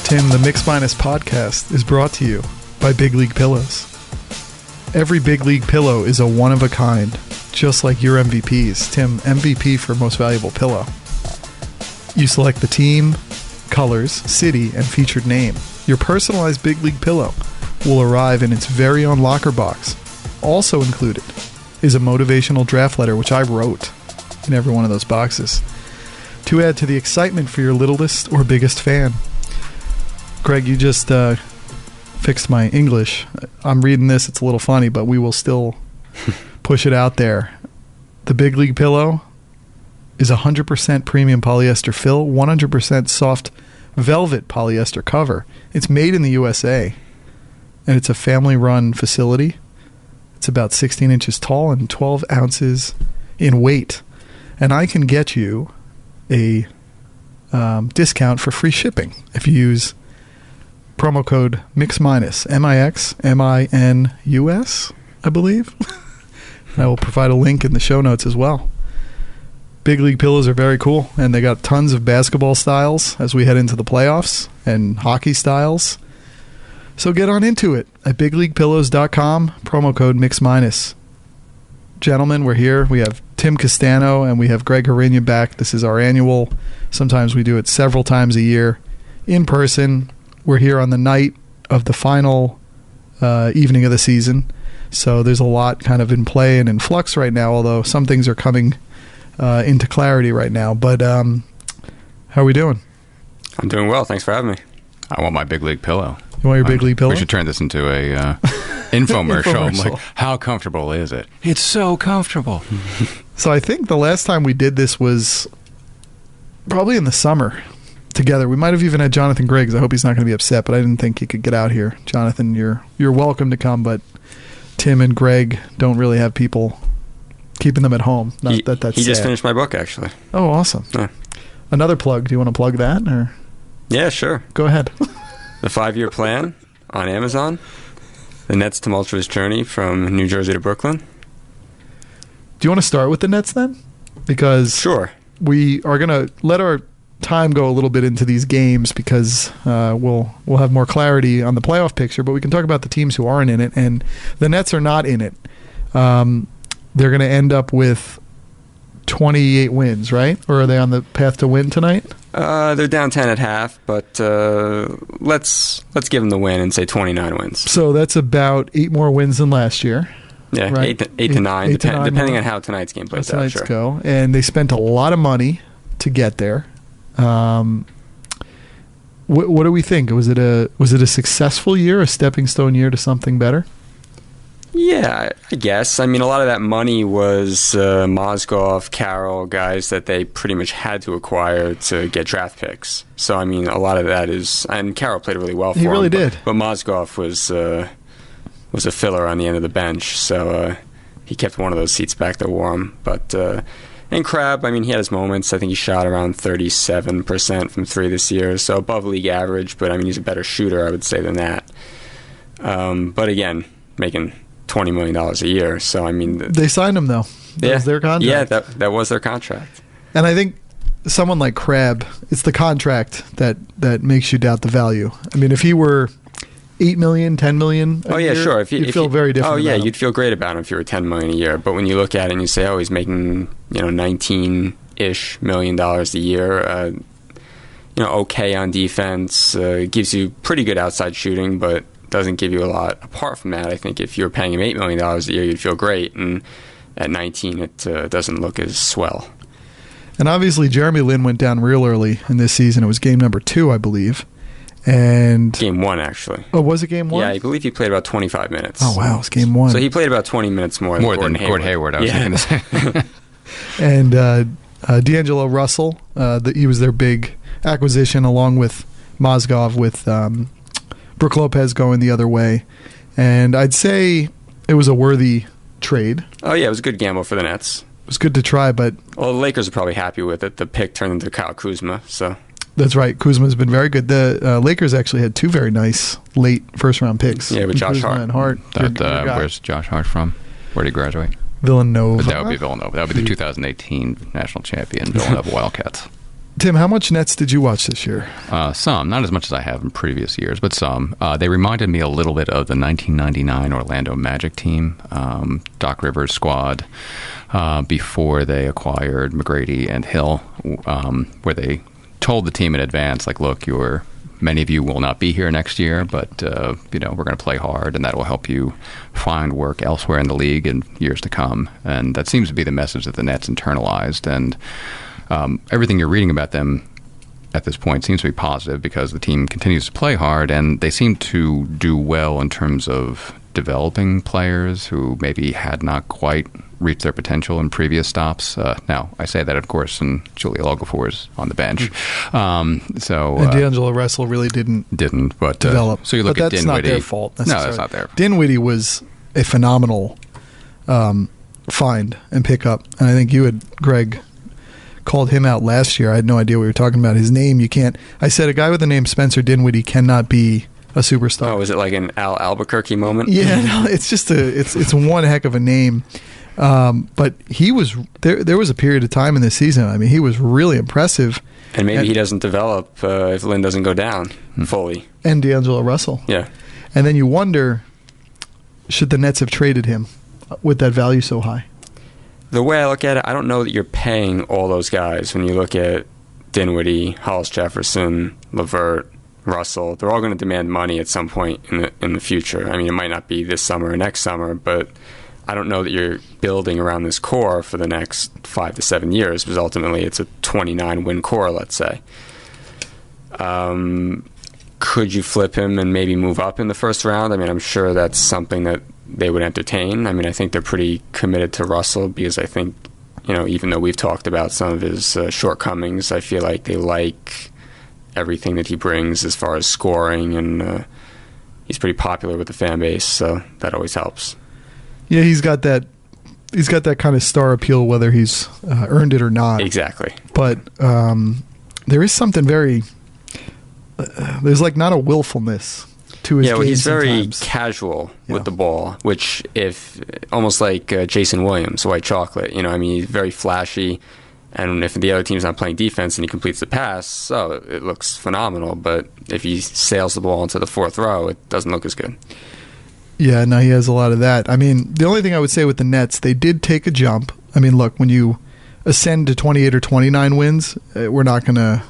Tim, the Mix Minus podcast is brought to you by Big League Pillows. Every Big League pillow is a one-of-a-kind, just like your MVPs. Tim, MVP for Most Valuable Pillow. You select the team, colors, city, and featured name. Your personalized Big League pillow will arrive in its very own locker box. Also included is a motivational draft letter, which I wrote in every one of those boxes, to add to the excitement for your littlest or biggest fan. Greg, you just fixed my English. I'm reading this. It's a little funny, but we will still push it out there. The Big League pillow is 100% premium polyester fill, 100% soft velvet polyester cover. It's made in the USA, and it's a family-run facility. It's about 16 inches tall and 12 ounces in weight. And I can get you a discount for free shipping if you use promo code MIXMINUS, MIXMINUS, I believe. And I will provide a link in the show notes as well. Big League pillows are very cool, and they got tons of basketball styles as we head into the playoffs, and hockey styles. So get on into it at bigleaguepillows.com, promo code MIXMINUS. Gentlemen, we're here. We have Tim Castano and we have Greg Hrinya back. This is our annual. Sometimes we do it several times a year in person. We're here on the night of the final evening of the season. So there's a lot kind of in play and in flux right now, although some things are coming into clarity right now. But how are we doing? I'm doing well. Thanks for having me. I want my Big League pillow. You want your Big League pillow? We should turn this into a infomercial. I'm like, how comfortable is it? It's so comfortable. So I think the last time we did this was probably in the summer together. We might have even had Jonathan Griggs. I hope he's not going to be upset, but I didn't think he could get out here. Jonathan, you're welcome to come, but Tim and Greg don't really have people keeping them at home. Not that's he just sad. finished my book, actually. Oh, awesome. Yeah. Another plug. Do you want to plug that? Or Yeah, sure. go ahead. The 5-Year Plan on Amazon. The Nets' tumultuous journey from New Jersey to Brooklyn. Do you want to start with the Nets then? Because Sure. we are going to let our time go a little bit into these games because we'll have more clarity on the playoff picture, but we can talk about the teams who aren't in it, and the Nets are not in it. They're going to end up with 28 wins, right? Or are they on the path to win tonight? They're down 10 at half, but let's give them the win and say 29 wins. So that's about 8 more wins than last year. Yeah, right? 8 to 9, Eight to nine depending more. on how tonight's game plays How out. tonight's Sure. go. And they spent a lot of money to get there. What do we think? Was it a successful year, a stepping stone year to something better? Yeah, I guess. I mean, a lot of that money was Mozgov, Carroll, guys that they pretty much had to acquire to get draft picks. So, I mean, a lot of that is... And Carroll played really well for him. He really did. But Mozgov was a filler on the end of the bench, so he kept one of those seats back there warm. But... And Crabbe, I mean, he had his moments. I think he shot around 37% from 3 this year, so above league average, but, I mean, he's a better shooter, I would say, than that. But, again, making $20 million a year, so, I mean... They signed him, though. That was their contract. Yeah, that was their contract. And I think someone like Crabbe, it's the contract that makes you doubt the value. I mean, if he were... $8 million, $10 million a year, sure. You'd feel very different. Oh, yeah, about him. you'd feel great about him if you were $10 million a year. But when you look at it and you say, oh, he's making, $19-ish million a year, okay on defense, gives you pretty good outside shooting, but doesn't give you a lot. Apart from that, I think if you were paying him $8 million a year, you'd feel great. And at 19, it doesn't look as swell. And obviously, Jeremy Lin went down real early in this season. It was game number 2, I believe. And Game 1, actually. Oh, was it game 1? Yeah, I believe he played about 25 minutes. Oh, wow. It was game 1. So he played about 20 minutes more than Gordon Hayward, I was thinking the same. And D'Angelo Russell, he was their big acquisition along with Mozgov, with Brook Lopez going the other way. And I'd say it was a worthy trade. Oh, yeah, it was a good gamble for the Nets. It was good to try, but... Well, the Lakers are probably happy with it. The pick turned into Kyle Kuzma, so... That's right. Kuzma's been very good. The Lakers actually had 2 very nice late first-round picks. Yeah, with Josh Kuzma Hart. And Hart. Where's Josh Hart from? Where did he graduate? Villanova. But that would be Villanova. That would be the 2018 national champion Villanova Wildcats. Tim, how much Nets did you watch this year? Some, not as much as I have in previous years, but some. They reminded me a little bit of the 1999 Orlando Magic team, Doc Rivers' squad, before they acquired McGrady and Hill, where they told the team in advance, like, look, many of you will not be here next year, but we're going to play hard, and that will help you find work elsewhere in the league in years to come. And that seems to be the message that the Nets internalized. And everything you're reading about them at this point seems to be positive because the team continues to play hard, and they seem to do well in terms of developing players who maybe had not quite reached their potential in previous stops. Now, I say that, of course, and Julia Okafor is on the bench. And D'Angelo Russell really didn't develop. So you look but at that's Dinwiddie. Not their fault. No, that's not their fault. Dinwiddie was a phenomenal find and pickup, and I think you had, Greg, called him out last year. I had no idea we were talking about his name. I said a guy with the name Spencer Dinwiddie cannot be a superstar. Oh, is it like an Al Albuquerque moment? Yeah, no, it's just it's one heck of a name. But he was there was a period of time in this season. I mean, he was really impressive. And maybe he doesn't develop if Lynn doesn't go down fully. And D'Angelo Russell. Yeah. And then you wonder, should the Nets have traded him with that value so high? The way I look at it, I don't know that you're paying all those guys. When you look at Dinwiddie, Hollis Jefferson, LeVert, Russell, they're all going to demand money at some point in the future. I mean, it might not be this summer or next summer, but I don't know that you're building around this core for the next 5 to 7 years, because ultimately it's a 29-win core, let's say. Could you flip him and maybe move up in the first round? I mean, I'm sure that's something that they would entertain. I mean, I think they're pretty committed to Russell because I think, even though we've talked about some of his shortcomings, I feel like they like everything that he brings as far as scoring, and he's pretty popular with the fan base, so that always helps. Yeah, he's got that kind of star appeal, whether he's earned it or not. Exactly. But there is something very there's like not a willfulness to his game. Yeah, well, he's very sometimes. Casual with the ball, which almost like Jason Williams, white chocolate. I mean, he's very flashy, and if the other team's not playing defense and he completes the pass, it looks phenomenal. But if he sails the ball into the fourth row, it doesn't look as good. Yeah, no, he has a lot of that. I mean, the only thing I would say with the Nets, they did take a jump. I mean, look, when you ascend to 28 or 29 wins, we're not gonna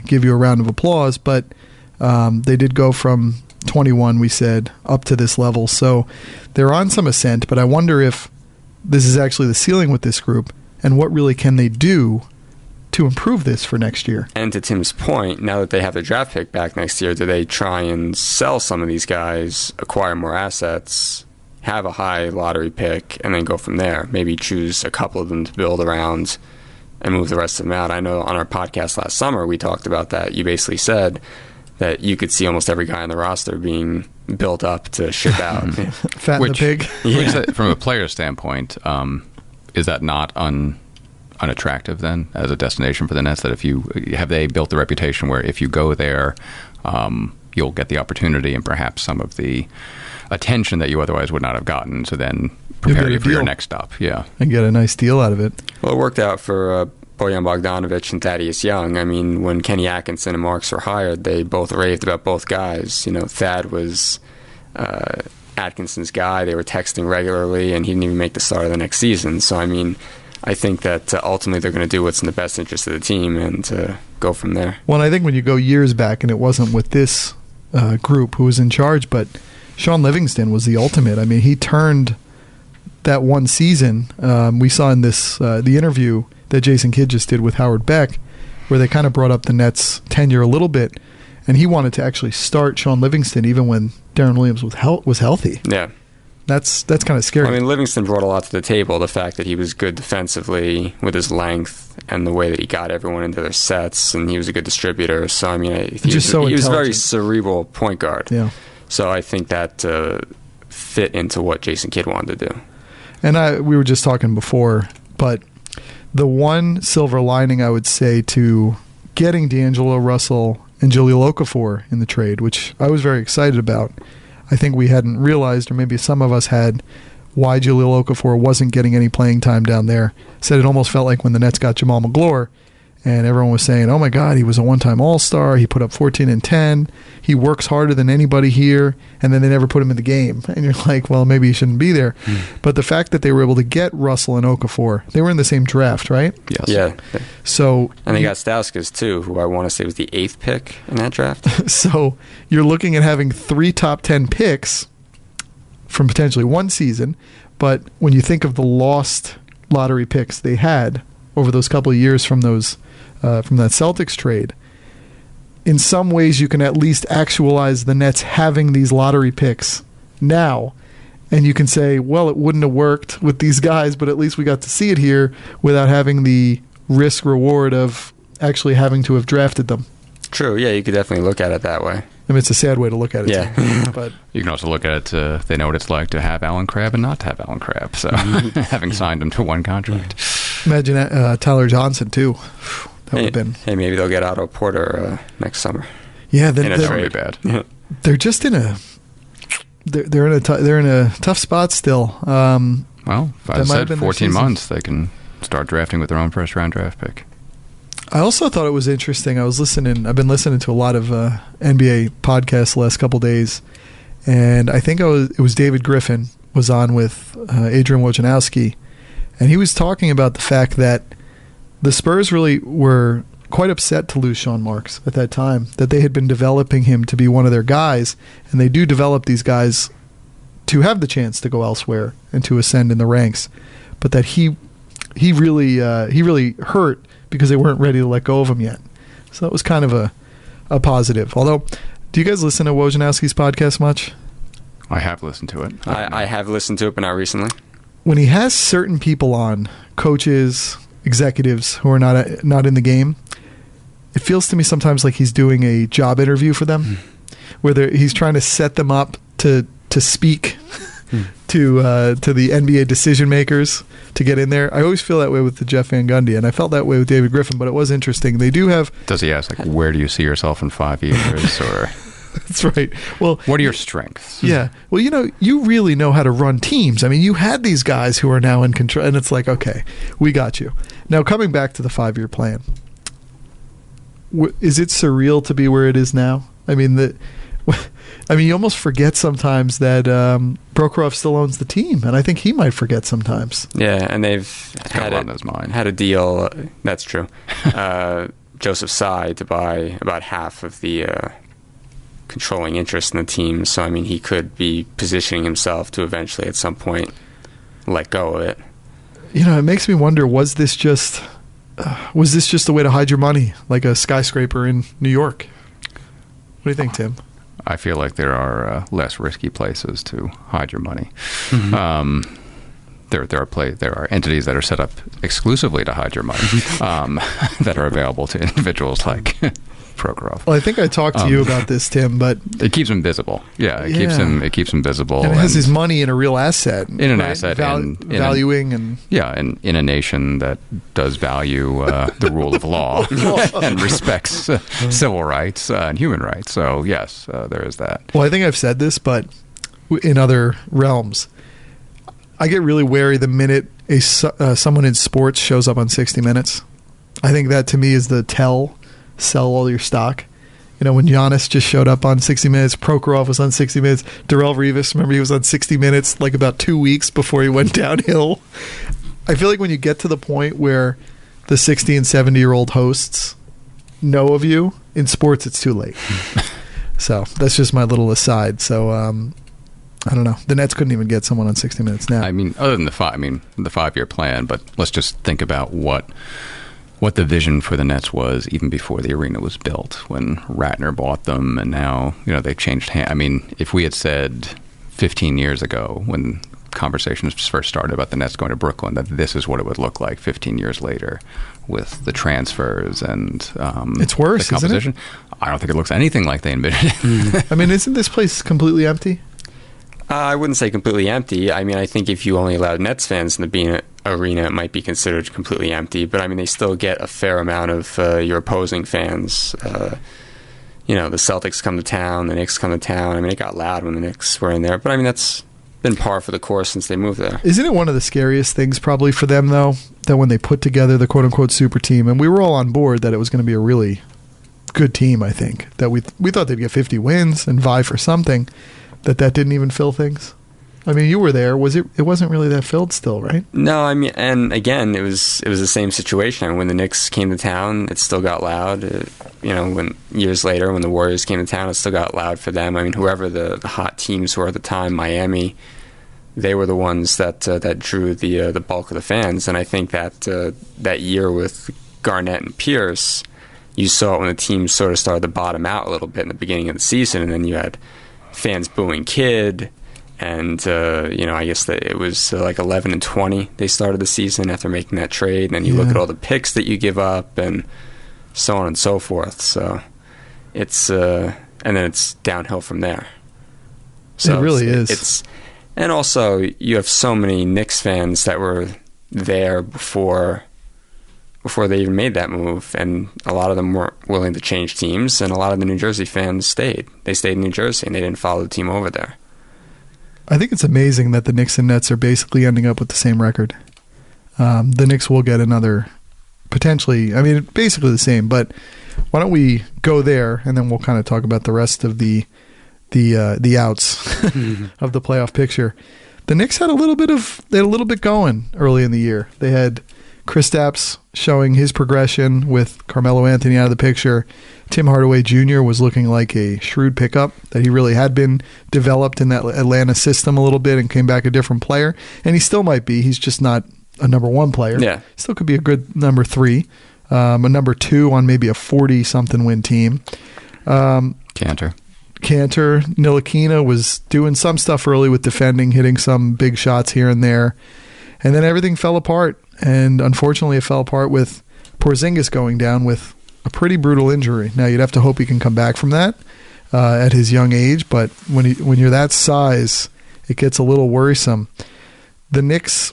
give you a round of applause, but they did go from 21, we said, up to this level. So they're on some ascent, but I wonder if this is actually the ceiling with this group, and what really can they do to improve this for next year. And to Tim's point, now that they have the draft pick back next year, do they try and sell some of these guys, acquire more assets, have a high lottery pick, and then go from there? Maybe choose a couple of them to build around and move the rest of them out. I know on our podcast last summer we talked about that. You basically said that you could see almost every guy on the roster being built up to ship out. Fatten the pig. Yeah. Which, from a player standpoint, is that not unattractive then as a destination for the Nets? That have they built the reputation where if you go there, you'll get the opportunity and perhaps some of the attention that you otherwise would not have gotten, so then prepare you for your next stop. Yeah, and get a nice deal out of it. Well, it worked out for Bojan Bogdanovic and Thaddeus Young. I mean, when Kenny Atkinson and Marks were hired, they both raved about both guys. Thad was Atkinson's guy. They were texting regularly, and he didn't even make the start of the next season. So, I mean, I think that ultimately they're going to do what's in the best interest of the team and go from there. Well, I think when you go years back, and it wasn't with this group who was in charge, but Sean Livingston was the ultimate. I mean, he turned that one season. We saw in this the interview that Jason Kidd just did with Howard Beck, where they kind of brought up the Nets' tenure a little bit, and he wanted to actually start Sean Livingston even when Darren Williams was healthy. Yeah. That's kind of scary. I mean, Livingston brought a lot to the table. The fact that he was good defensively with his length and the way that he got everyone into their sets, and he was a good distributor. So, I mean, he was a very cerebral point guard. Yeah. So I think that fit into what Jason Kidd wanted to do. And we were just talking before, but the one silver lining I would say to getting D'Angelo Russell and Jahlil Okafor in the trade, which I was very excited about, I think we hadn't realized, or maybe some of us had, why Jahlil Okafor wasn't getting any playing time down there. Said it almost felt like when the Nets got Jamal McGlure, And everyone was saying, oh my God, he was a one-time All-Star. He put up 14 and 10. He works harder than anybody here. And then they never put him in the game. And you're like, well, maybe he shouldn't be there. But the fact that they were able to get Russell and Okafor, they were in the same draft, right? Yes. Yeah. So, and they got Stauskas, too, who I want to say was the 8th pick in that draft. So you're looking at having 3 top 10 picks from potentially one season. But when you think of the lost lottery picks they had over those couple of years from those from that Celtics trade, in some ways you can at least actualize the Nets having these lottery picks now, and you can say, well, it wouldn't have worked with these guys, but at least we got to see it here without having the risk reward of actually having to have drafted them. True, yeah, you could definitely look at it that way. I mean, it's a sad way to look at it. Yeah. Too, but You can also look at it, they know what it's like to have Alan Crabb and not to have Alan Crabb. So having signed him to one contract. imagine Tyler Johnson, too. That would have been. Hey, maybe they'll get Otto Porter next summer. Yeah, In a That would trade. be bad. they're just in a. They're in a tough spot still. Well, That as I might have said, been their 14 season. months, they can start drafting with their own first-round draft pick. I also thought it was interesting. I've been listening to a lot of NBA podcasts the last couple days, and I think it was David Griffin was on with Adrian Wojnarowski, and he was talking about the fact that the Spurs really were quite upset to lose Sean Marks at that time, that they had been developing him to be one of their guys, and they do develop these guys to have the chance to go elsewhere and to ascend in the ranks, but that he really hurt because they weren't ready to let go of him yet. So that was kind of a positive. Although, do you guys listen to Wojnarowski's podcast much? I have listened to it. I have listened to it, but not recently. When he has certain people on, coaches, executives who are not in the game, it feels to me sometimes like he's doing a job interview for them, where he's trying to set them up to speak to the NBA decision makers to get in there. I always feel that way with the Jeff Van Gundy, and I felt that way with David Griffin, but it was interesting. They do have... Does he ask, like, where do you see yourself in 5 years? Or That's right. Well, what are your strengths? yeah. Well, you really know how to run teams. I mean, you had these guys who are now in control, and it's like, okay, we got you. Now, coming back to the 5-year plan, is it surreal to be where it is now? I mean, you almost forget sometimes that Prokhorov still owns the team, and I think he might forget sometimes. Yeah, and they've got a lot on his mind. had a deal, that's true, Joseph Tsai to buy about half of the controlling interest in the team. So, I mean, he could be positioning himself to eventually at some point let go of it. It makes me wonder, was this just a way to hide your money, like a skyscraper in New York? What do you think, Tim? I feel like there are less risky places to hide your money. Mm-hmm. There are entities that are set up exclusively to hide your money that are available to individuals like Prokhorov. Well, I think I talked to you about this, Tim, but it keeps him visible. Yeah, it keeps him visible. And it has his money in a real asset. In an asset. Valuing and... Yeah, and in a nation that does value the rule of law and respects civil rights and human rights. So, yes, there is that. Well, I think I've said this, but in other realms, I get really wary the minute someone in sports shows up on 60 Minutes. I think that, to me, is the sell all your stock. When Giannis just showed up on 60 Minutes, Prokhorov was on 60 Minutes, Darrelle Revis, remember he was on 60 Minutes like about 2 weeks before he went downhill. I feel like when you get to the point where the 60 and 70-year-old hosts know of you, in sports it's too late. So that's just my little aside. So I don't know. The Nets couldn't even get someone on 60 Minutes now. I mean, other than the 5-year plan, but let's just think about what the vision for the Nets was even before the arena was built, when Ratner bought them, and now they've changed hands. I mean, if we had said 15 years ago, when conversations first started about the Nets going to Brooklyn, that this is what it would look like 15 years later with the transfers and it's worse, the composition, isn't it? I don't think it looks anything like they envisioned it. I mean, isn't this place completely empty? I wouldn't say completely empty. I mean, I think if you only allowed Nets fans in the Bean Arena, it might be considered completely empty. But, I mean, they still get a fair amount of your opposing fans. The Celtics come to town, the Knicks come to town. I mean, it got loud when the Knicks were in there. But, I mean, that's been par for the course since they moved there. Isn't it one of the scariest things probably for them, though, that when they put together the quote-unquote super team, and we were all on board that it was going to be a really good team, I think, that we thought they'd get 50 wins and vie for something, that didn't even fill things? I mean, you were there. It wasn't really that filled still, right? No, I mean, and again, it was the same situation. I mean, when the Knicks came to town, it still got loud. When years later, when the Warriors came to town, it still got loud for them. I mean, whoever the hot teams were at the time, Miami, they were the ones that drew the bulk of the fans. And I think that that year with Garnett and Pierce, you saw it when the team sort of started to bottom out a little bit in the beginning of the season, and then you had fans booing Kidd. And, I guess that it was like 11-20 they started the season after making that trade. And then you look at all the picks that you give up and so on and so forth. So it's and then it's downhill from there. So it really is. And also you have so many Knicks fans that were there before they even made that move. And a lot of them weren't willing to change teams. And a lot of the New Jersey fans stayed. They stayed in New Jersey and they didn't follow the team over there. I think it's amazing that the Knicks and Nets are basically ending up with the same record. The Knicks will get another, potentially, I mean, basically the same, but why don't we go there, and then we'll kind of talk about the rest of the outs of the playoff picture. The Knicks had a little bit going early in the year. They had Kristaps showing his progression with Carmelo Anthony out of the picture. Tim Hardaway Jr. was looking like a shrewd pickup, that he really had been developed in that Atlanta system a little bit and came back a different player. And he still might be. He's just not a number one player. Yeah. Still could be a good number 3, a number 2 on maybe a 40-something win team. Cantor, Ntilikina was doing some stuff early with defending, hitting some big shots here and there. And then everything fell apart. And unfortunately, it fell apart with Porzingis going down with a pretty brutal injury. Now, you'd have to hope he can come back from that at his young age, but when you're that size, it gets a little worrisome. The Knicks,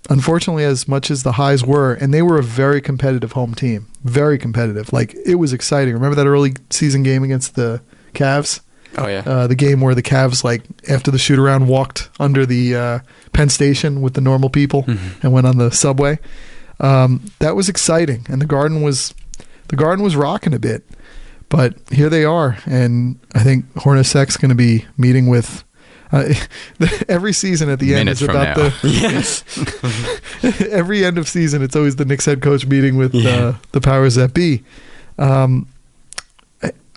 unfortunately, as much as the highs were, and they were a very competitive home team, very competitive. Like, it was exciting. Remember that early season game against the Cavs? Oh, yeah. The game where the Cavs, like, after the shoot-around, walked under the Penn Station with the normal people and went on the subway. That was exciting, and the Garden was rocking a bit. But here they are, and I think Hornacek's going to be meeting with every season at the end is about the yes. Every end of season, it's always the Knicks head coach meeting with the powers that be.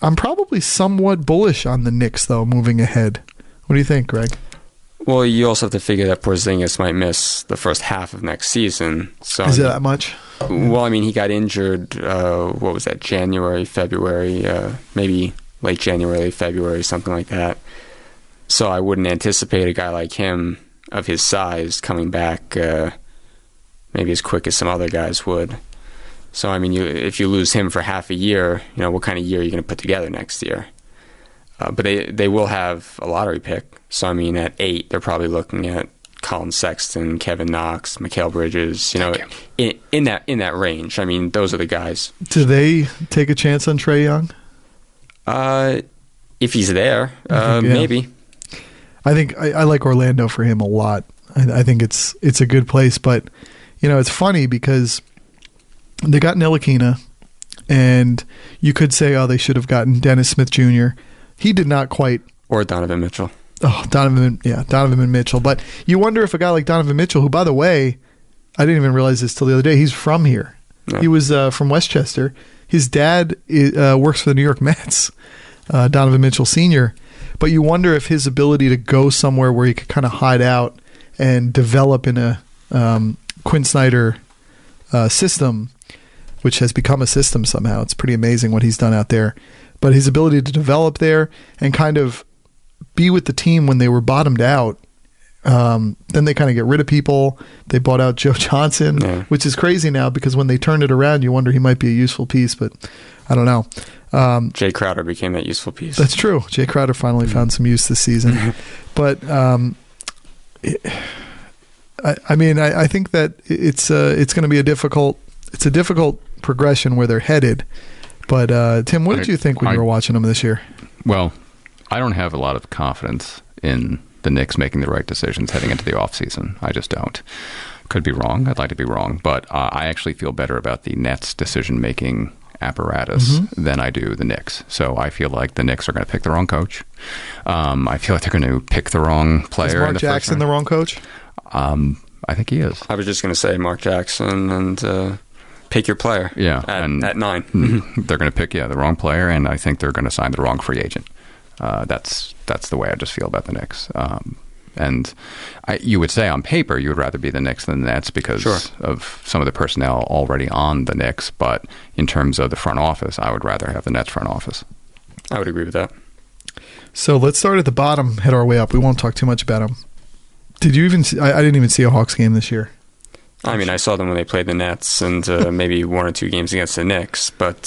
I'm probably somewhat bullish on the Knicks, though, moving ahead. What do you think, Greg? Well, you also have to figure that Porzingis might miss the first half of next season. So is it that much? Well, I mean, he got injured, what was that, January, February, maybe late January, February, something like that. So I wouldn't anticipate a guy like him of his size coming back maybe as quick as some other guys would. So, I mean, if you lose him for half a year, what kind of year are you going to put together next year? But they will have a lottery pick. So, I mean, at 8, they're probably looking at Colin Sexton, Kevin Knox, Mikal Bridges, in that range. I mean, those are the guys. Do they take a chance on Trae Young? If he's there, maybe. I think I like Orlando for him a lot. I think it's a good place, but it's funny because they got Ntilikina, and you could say, they should have gotten Dennis Smith Jr. He did not quite. Or Donovan Mitchell. Oh, Donovan and Mitchell. But you wonder if a guy like Donovan Mitchell, who, by the way, I didn't even realize this till the other day, he's from here. Yeah. He was from Westchester. His dad works for the New York Mets, Donovan Mitchell Sr. But you wonder if his ability to go somewhere where he could kind of hide out and develop in a Quinn Snyder system, which has become a system somehow. It's pretty amazing what he's done out there. But his ability to develop there and kind of be with the team when they were bottomed out, then they kind of get rid of people. They bought out Joe Johnson, which is crazy now because when they turned it around, you wonder he might be a useful piece, but I don't know. Jay Crowder became that useful piece. That's true. Jay Crowder finally found some use this season. But I think that it's going to be a difficult progression where they're headed. But Tim, what did you think when you were watching them this year? Well, I don't have a lot of confidence in the Knicks making the right decisions heading into the offseason. I just don't. Could be wrong. I'd like to be wrong. But I actually feel better about the Nets' decision-making apparatus than I do the Knicks. So I feel like the Knicks are going to pick the wrong coach. I feel like they're going to pick the wrong player. Is Mark Jackson the wrong coach? I think he is. I was just going to say Mark Jackson and pick your player. Yeah, at 9. They're going to pick the wrong player, and I think they're going to sign the wrong free agent. That's the way I just feel about the Knicks. And you would say on paper you would rather be the Knicks than the Nets because of some of the personnel already on the Knicks. But in terms of the front office, I would rather have the Nets front office. I would agree with that. So let's start at the bottom, head our way up. We won't talk too much about them. Did you even see, I didn't even see a Hawks game this year. I mean, I saw them when they played the Nets and maybe 1 or 2 games against the Knicks. But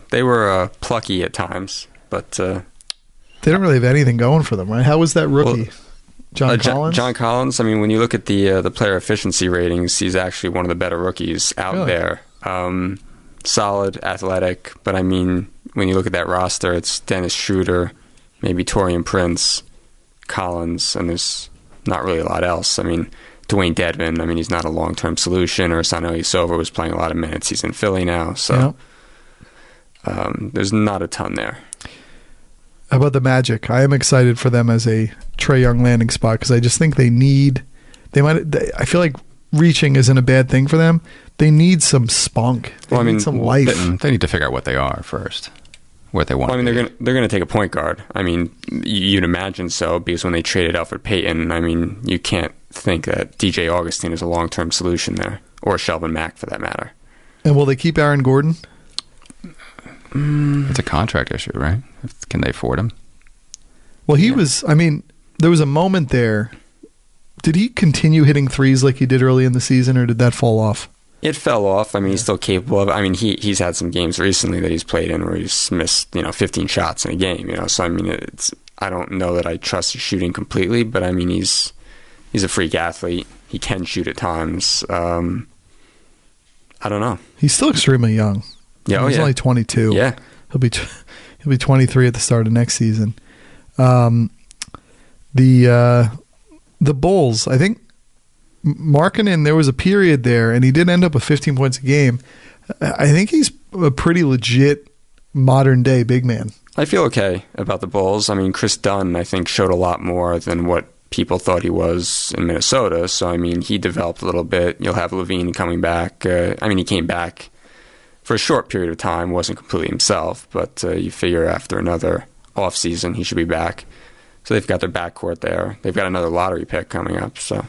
they were plucky at times. But they don't really have anything going for them, right? How was that rookie? John Collins? John Collins, I mean, when you look at the player efficiency ratings, he's actually one of the better rookies out there. Solid, athletic, but I mean, when you look at that roster, it's Dennis Schroeder, maybe Taurean Prince, Collins, and there's not really a lot else. I mean, Dwayne Dedmon, I mean, he's not a long-term solution. Or Sano Ilyasova was playing a lot of minutes. He's in Philly now, so there's not a ton there. How about the Magic? I am excited for them as a Trae Young landing spot because I just think I feel like reaching isn't a bad thing for them. They need some spunk. They need some life. They need to figure out what they are first, what they want. Well, I mean, they're going to take a point guard. I mean, you'd imagine so because when they traded Alfred Payton, I mean, you can't think that DJ Augustine is a long-term solution there, or Shelvin Mack for that matter. And will they keep Aaron Gordon? It's a contract issue, right? Can they afford him? Well, he was, I mean, there was a moment there. Did he continue hitting threes like he did early in the season, or did that fall off? It fell off. I mean, he's still capable of it. I mean, he's had some games recently that he's played in where he's missed, 15 shots in a game, So, I mean, I don't know that I trust his shooting completely, but I mean, he's a freak athlete. He can shoot at times. I don't know. He's still extremely young. Yeah, he's only 22. Yeah, he'll be 23 at the start of next season. The Bulls, I think Markkanen, there was a period there, and he did end up with 15 points a game. I think he's a pretty legit modern day big man. I feel okay about the Bulls. I mean, Chris Dunn, I think, showed a lot more than what people thought he was in Minnesota. So, I mean, he developed a little bit. You'll have Levine coming back. I mean, he came back for a short period of time, wasn't completely himself, but you figure after another offseason he should be back. So they've got their backcourt there. They've got another lottery pick coming up. So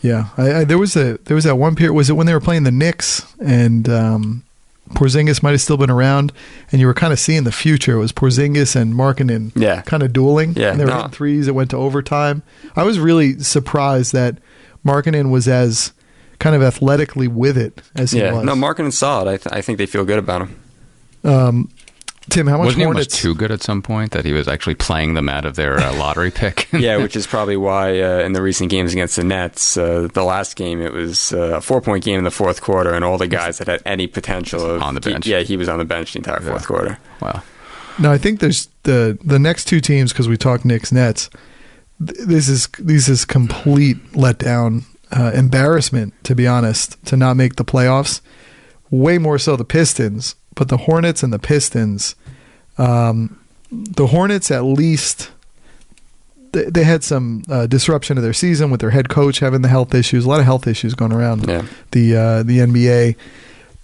yeah, there was that one period. Was it when they were playing the Knicks and Porzingis might have still been around, and you were kind of seeing the future? It was Porzingis and Markkanen kind of dueling. Yeah, and they were hitting threes. It went to overtime. I was really surprised that Markkanen was as kind of athletically with it as he was. No, Markkanen's solid. I think they feel good about him. Tim, how much Wasn't Hornets? he almost too good at some point that he was actually playing them out of their lottery pick? Yeah, which is probably why in the recent games against the Nets, the last game, it was a 4-point game in the fourth quarter, and all the guys that had any potential of on the bench. He was on the bench the entire fourth quarter. Wow. No, I think there's the next two teams, because we talked Knicks Nets. This is complete letdown, embarrassment, to be honest, to not make the playoffs. Way more so the Pistons, but the Hornets and the Pistons. The Hornets, at least, they had some disruption of their season with their head coach having the health issues. A lot of health issues going around the NBA.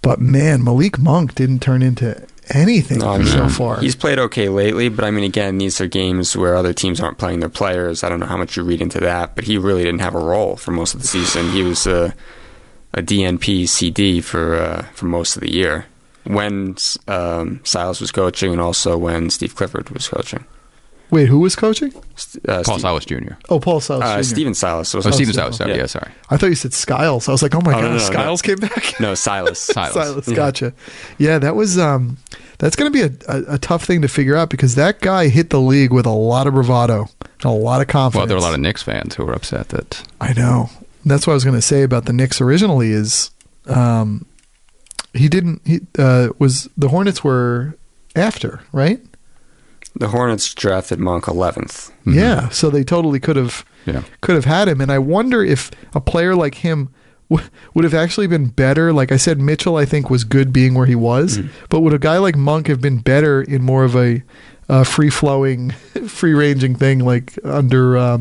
But man, Malik Monk didn't turn into anything so far. He's played okay lately, but I mean, again, these are games where other teams aren't playing their players. I don't know how much you read into that, but he really didn't have a role for most of the season. He was a DNP CD for most of the year when Silas was coaching, and also when Steve Clifford was coaching. Wait, who was coaching? Paul Silas Jr. Oh, Paul Silas Jr. Steven Silas. Steven Silas. Yeah, sorry. I thought you said Skiles. I was like, oh my God, no, Skiles came back? No, Silas. Silas, gotcha. Yeah, that was that's going to be a tough thing to figure out, because that guy hit the league with a lot of bravado and a lot of confidence. Well, there were a lot of Knicks fans who were upset that... I know. That's what I was going to say about the Knicks originally is the Hornets were after, right? The Hornets drafted Monk 11th. Yeah, so they totally could have had him. And I wonder if a player like him would have actually been better. Like I said, Mitchell, I think, was good being where he was. But would a guy like Monk have been better in more of a free-flowing, free-ranging thing, like under...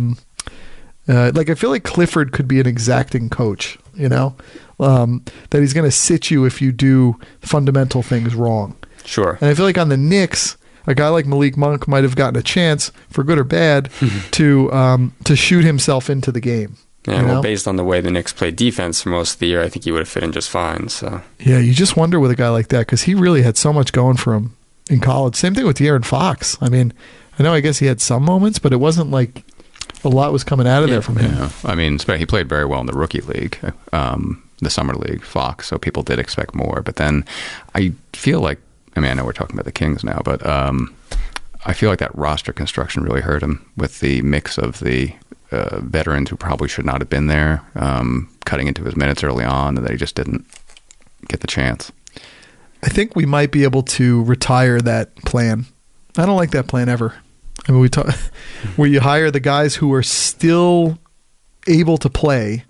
like I feel like Clifford could be an exacting coach, that he's going to sit you if you do fundamental things wrong. Sure. And I feel like on the Knicks, a guy like Malik Monk might have gotten a chance, for good or bad, to shoot himself into the game. Yeah, well, based on the way the Knicks played defense for most of the year, I think he would have fit in just fine. So yeah, you just wonder with a guy like that, because he really had so much going for him in college. Same thing with De'Aaron Fox. I mean, I guess he had some moments, but it wasn't like a lot was coming out of there from him. Yeah. I mean, he played very well in the rookie league, the summer league, Fox, so people did expect more. But then I feel like, I know we're talking about the Kings now, but I feel like that roster construction really hurt him with the mix of the veterans who probably should not have been there, cutting into his minutes early on, and that he just didn't get the chance. I think we might be able to retire that plan. I don't like that plan ever. I mean, where you hire the guys who are still able to play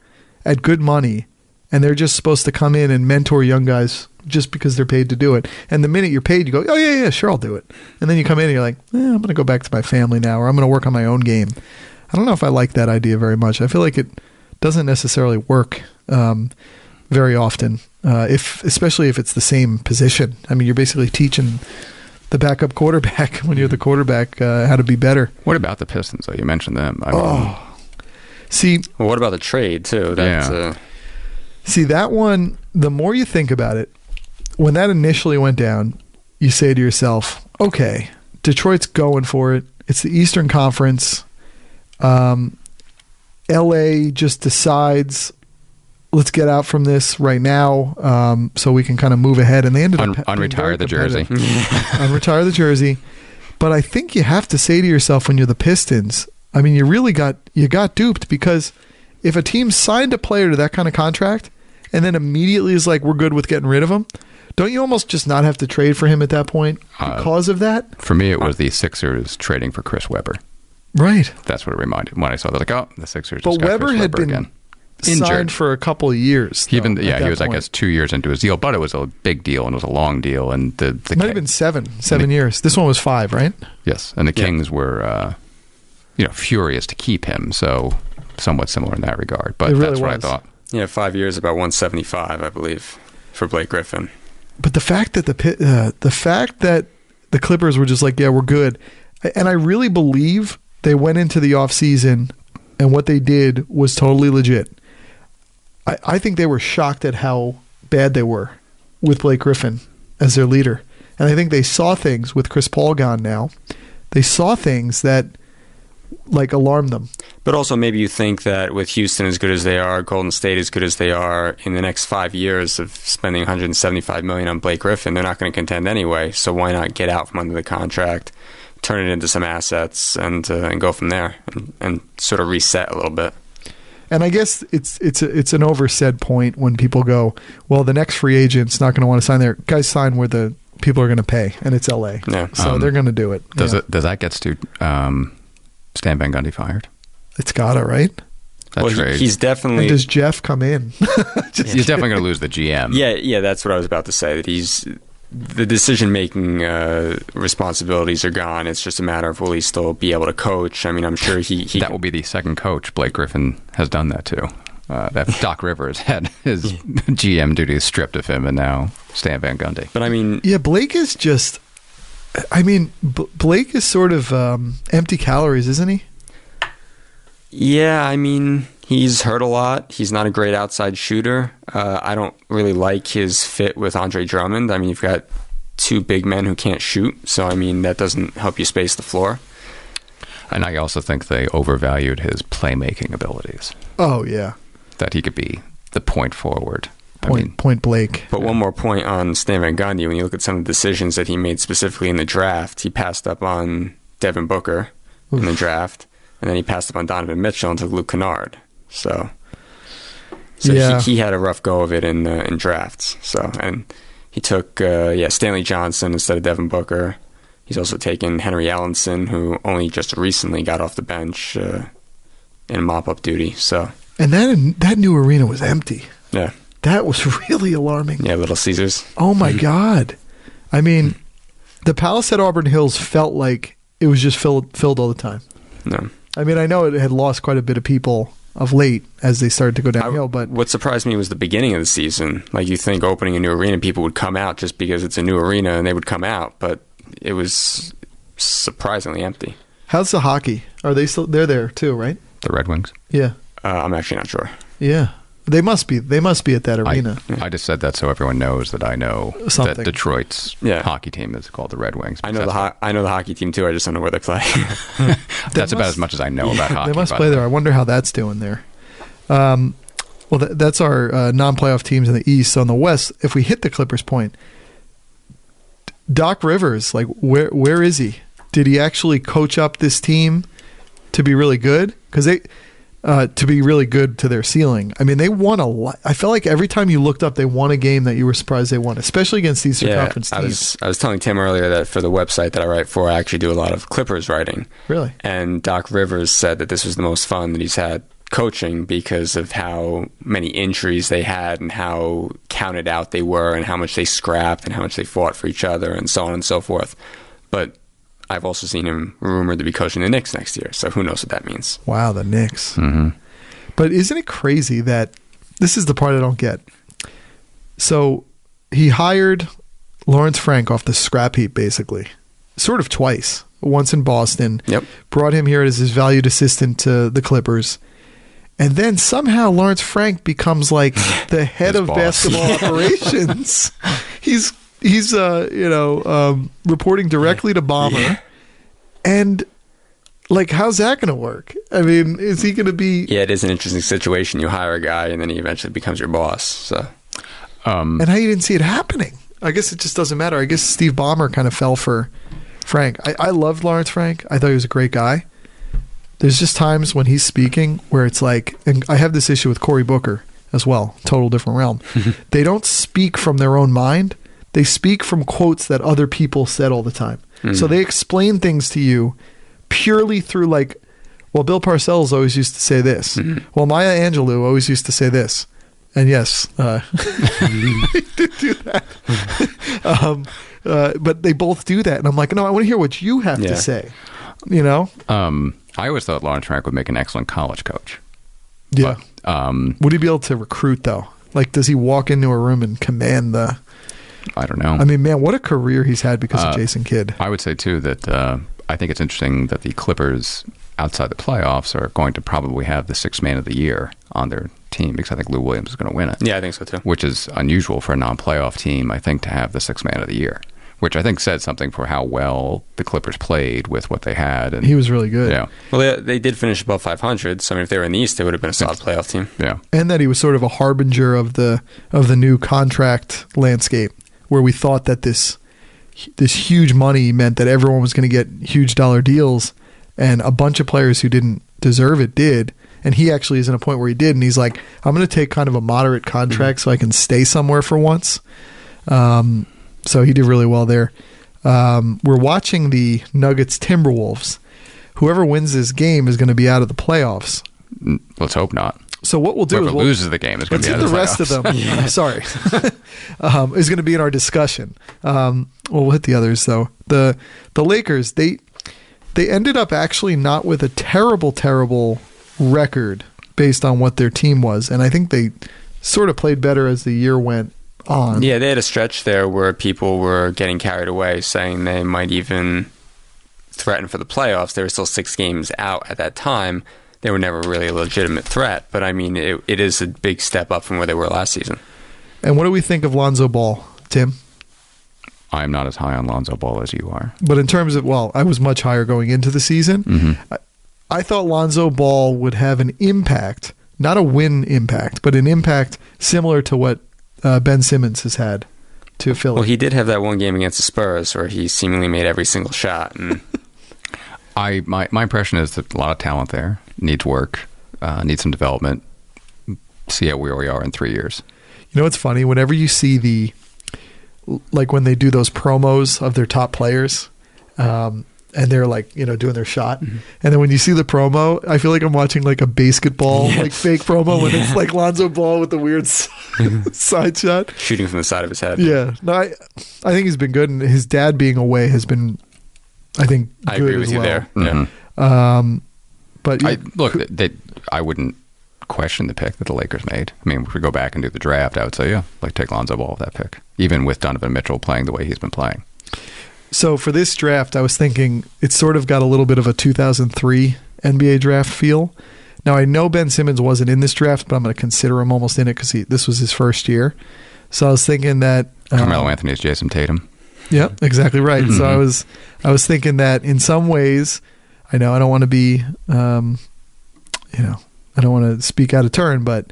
at good money, and they're just supposed to come in and mentor young guys just because they're paid to do it. And the minute you're paid, you go, oh, yeah, sure, I'll do it. And then you come in and you're like, I'm going to go back to my family now, or I'm going to work on my own game. I don't know if I like that idea very much. I feel like it doesn't necessarily work very often, especially if it's the same position. I mean, you're basically teaching the backup quarterback when you're the quarterback how to be better. What about the Pistons, though? You mentioned them. See, well, what about the trade too? See, that one, the more you think about it, when that initially went down, you say to yourself, okay, Detroit's going for it. It's the Eastern Conference. LA just decides, let's get out from this right now, so we can kind of move ahead. And they ended up unretire the jersey. Unretire the jersey. But I think you have to say to yourself when you're the Pistons, I mean, you got duped, because if a team signed a player to that kind of contract and then immediately is like, we're good with getting rid of him, don't you almost just not have to trade for him at that point because of that? For me, it was the Sixers trading for Chris Webber. Right. That's what it reminded me when I saw that. Like, oh, the Sixers but just got Webber Chris had been again. Signed Injured for a couple of years. He was, I guess, 2 years into his deal, but it was a big deal and it was a long deal. And it might have been seven years. This one was 5, right? Yes, and the Kings were, furious to keep him. So somewhat similar in that regard. But that's what I thought. Yeah, 5 years, about 175, I believe, for Blake Griffin. But the fact that the Clippers were just like, yeah, we're good, and I really believe they went into the offseason and what they did was totally legit. I think they were shocked at how bad they were with Blake Griffin as their leader. And I think they saw things with Chris Paul gone now. They saw things that alarmed them. But also maybe you think that with Houston as good as they are, Golden State as good as they are, in the next 5 years of spending $175 million on Blake Griffin, they're not going to contend anyway. So why not get out from under the contract, turn it into some assets, and go from there and sort of reset a little bit. And I guess it's an oversaid point when people go, well, the next free agent's not going to want to sign there. Guys sign where the people are going to pay, and it's LA. Yeah. So they're going to do it. Does that get Stu Stan Van Gundy fired? It's gotta, right? He's definitely. And does Jeff come in? He's definitely going to lose the GM. Yeah, that's what I was about to say. That the decision-making responsibilities are gone. It's just a matter of will he still be able to coach. I mean, I'm sure he that will be the second coach. Blake Griffin has done that too. That Doc Rivers had his GM duties stripped of him, and now Stan Van Gundy. But I mean, yeah, Blake is just. I mean, Blake is sort of empty calories, isn't he? Yeah, I mean, he's hurt a lot. He's not a great outside shooter. I don't really like his fit with Andre Drummond. I mean, you've got two big men who can't shoot, so I mean, that doesn't help you space the floor. And I also think they overvalued his playmaking abilities. Oh, yeah. That he could be the point forward. Point Blake. But one more point on Stan Van Gundy. When you look at some of the decisions that he made specifically in the draft, he passed up on Devin Booker in the draft, and then he passed up on Donovan Mitchell and took Luke Kennard. So yeah. he had a rough go of it in drafts. So, and he took Stanley Johnson instead of Devin Booker, He's also taken Henry Ellenson, who only just recently got off the bench in mop-up duty. So, and that new arena was empty. Yeah. That was really alarming. Yeah, Little Caesars. Oh, my God. I mean, the Palace at Auburn Hills felt like it was just filled all the time. No. I mean, I know it had lost quite a bit of people of late as they started to go downhill, but what surprised me was the beginning of the season. Like, you think opening a new arena, people would come out just because it's a new arena, and they would come out, but it was surprisingly empty. How's the hockey? Are they still? They're there too, right? The Red Wings? Yeah. I'm actually not sure. Yeah. They must be. They must be at that arena. I just said that so everyone knows that I know Something. that Detroit's hockey team is called the Red Wings. I know the hockey team too. I just don't know where they play. That's about as much as I know about hockey. They must play there. I wonder how that's doing there. Well, that's our non-playoff teams in the East. So in the West, if we hit the Clippers point, Doc Rivers, like where is he? Did he actually coach up this team to be really good? Because to be really good to their ceiling. I mean, they won a lot. I felt like every time you looked up, they won a game that you were surprised they won, especially against these conference teams. I was telling Tim earlier that for the website that I write for, I actually do a lot of Clippers writing. Really? And Doc Rivers said that this was the most fun that he's had coaching because of how many injuries they had and how counted out they were and how much they scrapped and how much they fought for each other and so on and so forth. But I've also seen him rumored to be coaching the Knicks next year, so who knows what that means. Wow, the Knicks. Mm-hmm. But isn't it crazy that this is the part I don't get? So he hired Lawrence Frank off the scrap heap, basically, sort of twice. Once in Boston, brought him here as his valued assistant to the Clippers. And then somehow Lawrence Frank becomes like the head of basketball operations. He's reporting directly to Ballmer. And like, how's that going to work? I mean, is he going to be... Yeah, it is an interesting situation. You hire a guy and then he eventually becomes your boss. So, and how you didn't see it happening? I guess it just doesn't matter. I guess Steve Ballmer kind of fell for Frank. I loved Lawrence Frank. I thought he was a great guy. There's just times when he's speaking where it's like, and I have this issue with Cory Booker as well, total different realm. They don't speak from their own mind. They speak from quotes that other people said all the time. So they explain things to you purely through like, well, Bill Parcells always used to say this. Well, Maya Angelou always used to say this. And yes, he did do that. But they both do that. And I'm like, no, I want to hear what you have to say. You know? I always thought Lawrence Frank would make an excellent college coach. Yeah. But, would he be able to recruit, though? Like, does he walk into a room and command the... I don't know. I mean, man, what a career he's had because of Jason Kidd. I would say, too, that I think it's interesting that the Clippers, outside the playoffs, are going to probably have the sixth man of the year on their team because I think Lou Williams is going to win it. Yeah, I think so, too. Which is unusual for a non-playoff team, I think, to have the sixth man of the year. Which I think said something for how well the Clippers played with what they had. And he was really good. Yeah. Well, they did finish above 500, so I mean, if they were in the East, they would have been a solid playoff team. Yeah. And that he was sort of a harbinger of the new contract landscape, where we thought that this huge money meant that everyone was going to get huge dollar deals, and a bunch of players who didn't deserve it did. And he actually is in a point where he did, and he's like, I'm going to take kind of a moderate contract so I can stay somewhere for once. So he did really well there. We're watching the Nuggets Timberwolves. Whoever wins this game is going to be out of the playoffs. Let's hope not. So what we'll do Whoever is loses the game is going to be out of the rest of them. Sorry, is going to be in our discussion. We'll hit the others though. The Lakers they ended up actually not with a terrible record based on what their team was, and I think they sort of played better as the year went on. Yeah, they had a stretch there where people were getting carried away, saying they might even threaten for the playoffs. They were still 6 games out at that time. They were never really a legitimate threat, but I mean, it is a big step up from where they were last season. And what do we think of Lonzo Ball, Tim? I'm not as high on Lonzo Ball as you are. But in terms of, well, I was much higher going into the season. Mm-hmm. I thought Lonzo Ball would have an impact, not a win impact, but an impact similar to what Ben Simmons has had to Philly. Well, he did have that one game against the Spurs where he seemingly made every single shot. And my impression is that a lot of talent there, needs work, needs some development. See how where we are in 3 years. You know what's funny? Whenever you see when they do those promos of their top players, And they're like, doing their shot. And then when you see the promo, I feel like I'm watching like a basketball, like fake promo when it's like Lonzo Ball with the weird side shot. Shooting from the side of his head. Yeah. No, I think he's been good. And his dad being away has been, I think, good I agree with you there. Mm-hmm. But I wouldn't question the pick that the Lakers made. I mean, if we go back and do the draft, I would say, take Lonzo Ball with that pick, even with Donovan Mitchell playing the way he's been playing. So for this draft, I was thinking it's sort of got a little bit of a 2003 NBA draft feel. Now, I know Ben Simmons wasn't in this draft, but I'm going to consider him almost in it because this was his first year. So I was thinking that Carmelo Anthony's Jason Tatum. Yeah, exactly right. Mm-hmm. So I was thinking that in some ways, I know I don't want to be, I don't want to speak out of turn, but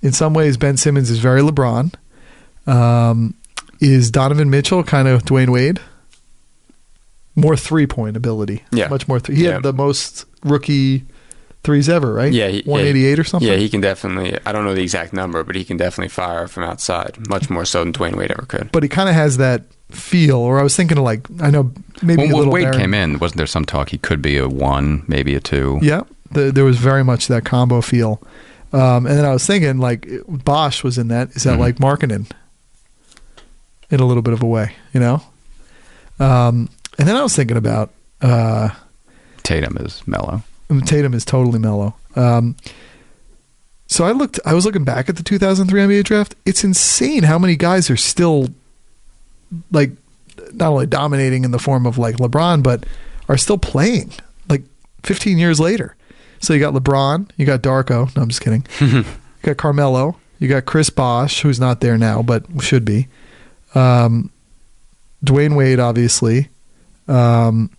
in some ways, Ben Simmons is very LeBron. Is Donovan Mitchell kind of Dwayne Wade? More 3-point ability. Yeah. Much more. He had the most rookie threes ever, right? Yeah. 188 or something? Yeah, he can definitely, I don't know the exact number, but he can definitely fire from outside, much more so than Dwayne Wade ever could. But he kind of has that feel, or I was thinking of I know maybe when a little Wade came in, wasn't there some talk he could be a 1, maybe a 2? Yeah, there was very much that combo feel. And then I was thinking, Bosch was in that. Is that like Markkanen? In a little bit of a way, And then I was thinking about Tatum is mellow. Tatum is totally mellow. So I was looking back at the 2003 NBA draft. It's insane how many guys are still not only dominating in the form of like LeBron, but are still playing 15 years later. So you got LeBron, you got Darko. No, I'm just kidding. You got Carmelo, you got Chris Bosh, who's not there now, but should be. Dwayne Wade, obviously. Let's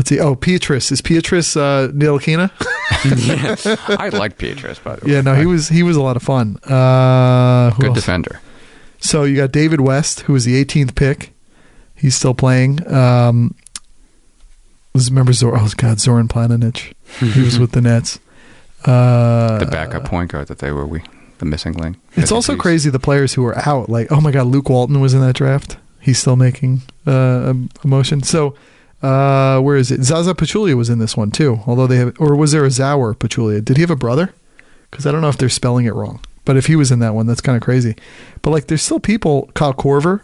see. Oh, Pietrus. Is Pietrus Ntilikina? I like Pietrus, by the way. Yeah, no, he was a lot of fun. Good defender. So you got David West, who was the 18th pick. He's still playing. Remember Zoran Planinic. He was with the Nets. The backup point guard that they were the missing link. It's also crazy the players who are out. Oh my God, Luke Walton was in that draft. He's still making a motion. So, where is it? Zaza Pachulia was in this one too. Although or was there a Zauer Pachulia? Did he have a brother? Because I don't know if they're spelling it wrong. But if he was in that one, that's kind of crazy. But there's still people. Kyle Korver.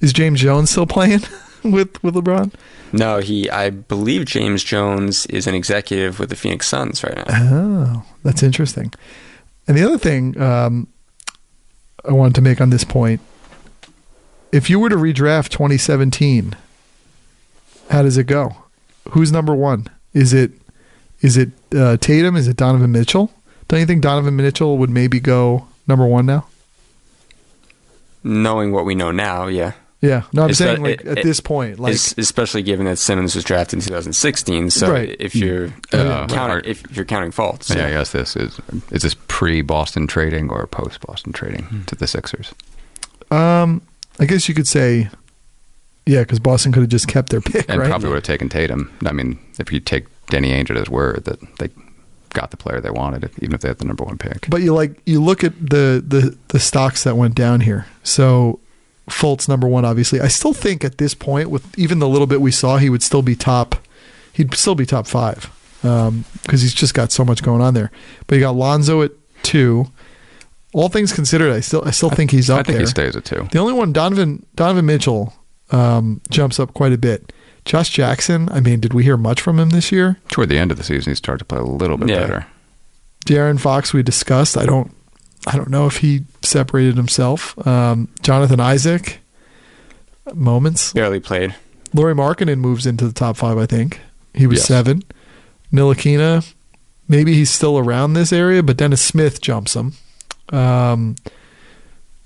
Is James Jones still playing with LeBron? No, I believe James Jones is an executive with the Phoenix Suns right now. Oh, that's interesting. And the other thing I wanted to make on this point. If you were to redraft 2017, how does it go? Who's number one? Is it Tatum? Is it Donovan Mitchell? Don't you think Donovan Mitchell would maybe go number one now? Knowing what we know now, yeah. Yeah. No, I'm saying at this point. Especially given that Simmons was drafted in 2016, so right. if you're counting faults. Yeah, I guess is this pre-Boston trading or post-Boston trading to the Sixers? I guess you could say, yeah, because Boston could have just kept their pick, and right? probably would have taken Tatum. I mean, if you take Danny Ainge at his word that they got the player they wanted, even if they had the number one pick. But you look at the stocks that went down here. So Fultz number one, obviously. I still think at this point, with even the little bit we saw, he would still be top. He'd still be top 5 because he's just got so much going on there. But you got Lonzo at 2. All things considered, I still think he's up there. I think he stays at 2. The only one, Donovan Mitchell, jumps up quite a bit. Josh Jackson, I mean, did we hear much from him this year? Toward the end of the season, he started to play a little bit better. De'Aaron Fox, we discussed. I don't know if he separated himself. Jonathan Isaac, moments. Barely played. Lauri Markkanen moves into the top 5, I think. He was 7. Ntilikina, maybe he's still around this area, but Dennis Smith jumps him.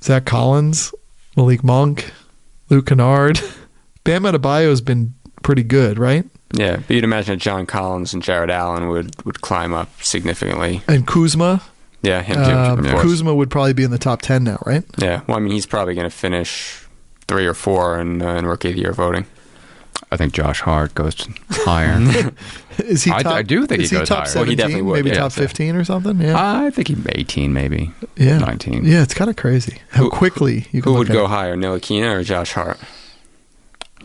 Zach Collins, Malik Monk, Luke Kennard. Bam Adebayo's been pretty good, right? Yeah, but you'd imagine that John Collins and Jared Allen would climb up significantly. And Kuzma. Yeah, him too. Of course. Kuzma would probably be in the top 10 now, right? Yeah, well, I mean, he's probably going to finish 3 or 4 in Rookie of the Year voting. I think Josh Hart goes higher. Is he top, I do think he goes top higher. 17, well, he definitely would. Maybe top 15 or something? Yeah. I think he's 18, maybe. Yeah. 19. Yeah, it's kind of crazy how quickly you can Who would go him. higher, Ntilikina or Josh Hart?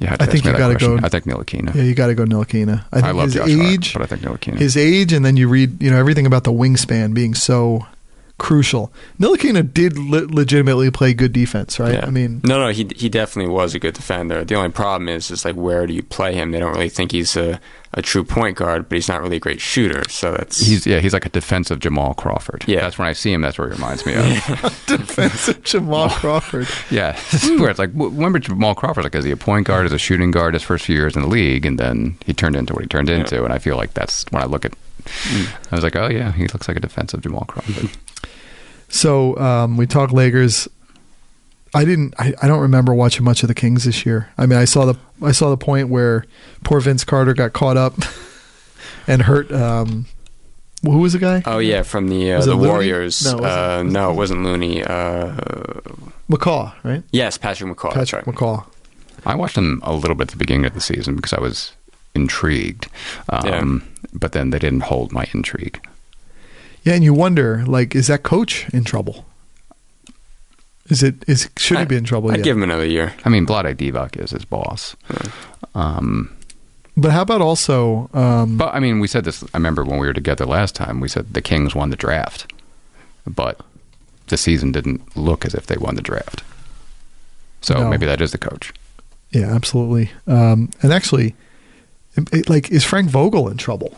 Yeah, I think you got to go. I think Ntilikina. Yeah, you got to go Ntilikina. I think love his Josh age, Hart, but I think Ntilikina. His age, and then you read, everything about the wingspan being so crucial. Ntilikina did legitimately play good defense, right? Yeah. I mean, no, he definitely was a good defender. The only problem is like, where do you play him? They don't really think he's a true point guard, but he's not really a great shooter. So that's he's like a defensive Jamal Crawford. Yeah, that's when I see him. That's what he reminds me of. Defensive Jamal Crawford. Yeah, where it's like, remember Jamal Crawford? Like, is he a point guard, as a shooting guard, his first few years in the league, and then he turned into what he turned into. And I feel like that's when I look at. I was like, oh yeah, he looks like a defensive Jamal Crawford. So we talk Lakers. I don't remember watching much of the Kings this year. I mean, I saw the point where poor Vince Carter got caught up and hurt. Who was the guy? Oh yeah, from the Warriors. No, it wasn't Looney. McCaw, right? Yes, Patrick McCaw. Patrick McCaw. I watched him a little bit at the beginning of the season because I was intrigued, but then they didn't hold my intrigue. Yeah, and you wonder, like, is that coach in trouble? Should he be in trouble yet? I'd give him another year. I mean, Vlade Divac is his boss. But how about also... but, I mean, we said this, I remember when we were together last time, we said the Kings won the draft. But the season didn't look as if they won the draft. So maybe that is the coach. Yeah, absolutely. And actually, is Frank Vogel in trouble?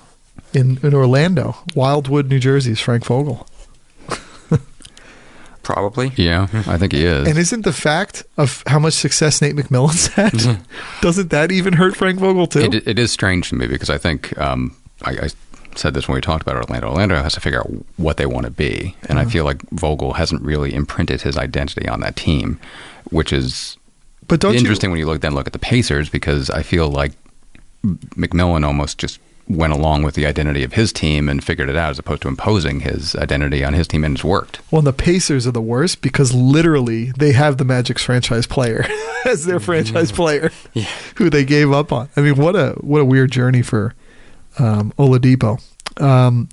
In Orlando, Wildwood, New Jersey, is Frank Vogel. Probably. Yeah, I think he is. And isn't the fact of how much success Nate McMillan's had, doesn't that even hurt Frank Vogel too? It is strange to me because I think, I said this when we talked about Orlando. Orlando has to figure out what they want to be. And I feel like Vogel hasn't really imprinted his identity on that team, which is interesting when you look at the Pacers, because I feel like McMillan almost just went along with the identity of his team and figured it out, as opposed to imposing his identity on his team, and it's worked. Well, the Pacers are the worst because literally they have the Magic's franchise player as their franchise player, who they gave up on. I mean, what a weird journey for Oladipo. The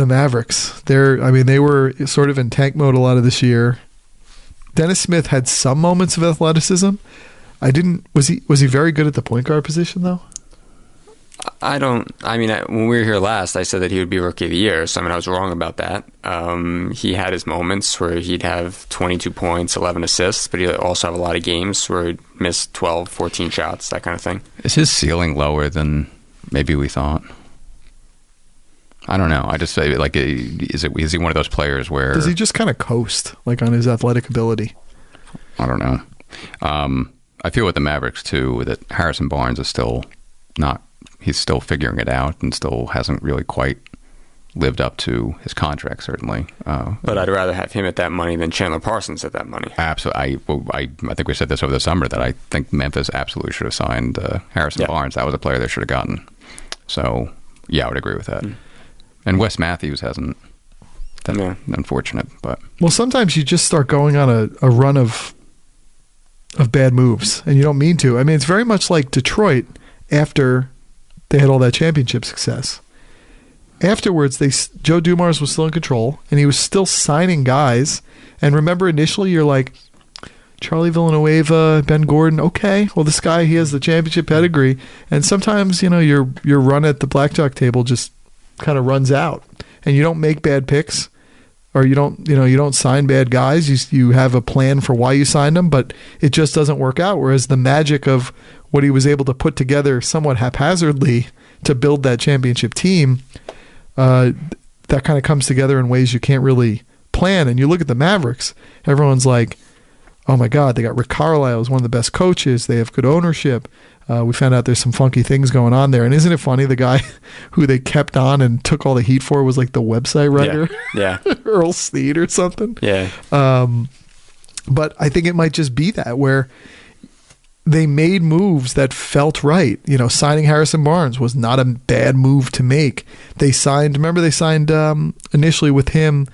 Mavericks, they were sort of in tank mode a lot of this year. Dennis Smith had some moments of athleticism. Was he very good at the point guard position though? When we were here last, I said that he would be Rookie of the Year, so I was wrong about that. He had his moments where he'd have 22 points, 11 assists, but he'd also have a lot of games where he'd miss 12, 14 shots, that kind of thing. Is his ceiling lower than maybe we thought? I don't know. I just say, like, is he one of those players where... Does he just kind of coast, like, on his athletic ability? I don't know. I feel with the Mavericks, too, that Harrison Barnes is still not... He's still figuring it out and still hasn't really quite lived up to his contract, certainly. But I'd rather have him at that money than Chandler Parsons at that money. Absolutely. I think we said this over the summer, that I think Memphis absolutely should have signed Harrison Barnes. That was a player they should have gotten. So, yeah, I would agree with that. And Wes Matthews hasn't. That's unfortunate. But well, sometimes you just start going on a run of bad moves, and you don't mean to. I mean, it's very much like Detroit after they had all that championship success. Afterwards, Joe Dumars was still in control, and he was still signing guys. And remember, initially, you're like, Charlie Villanueva, Ben Gordon, okay, well, this guy, he has the championship pedigree. And sometimes, your run at the blackjack table just kind of runs out, and you don't make bad picks, or you don't sign bad guys. You have a plan for why you signed them, but it just doesn't work out. Whereas the magic of what he was able to put together somewhat haphazardly to build that championship team, that kind of comes together in ways you can't really plan. And you look at the Mavericks, everyone's like, oh my God, they got Rick Carlisle as one of the best coaches. They have good ownership. We found out there's some funky things going on there. And isn't it funny, the guy who they kept on and took all the heat for was like the website writer? Yeah. Earl Snead or something. Yeah. But I think it might just be that, where they made moves that felt right. Signing Harrison Barnes was not a bad move to make. They signed initially with him.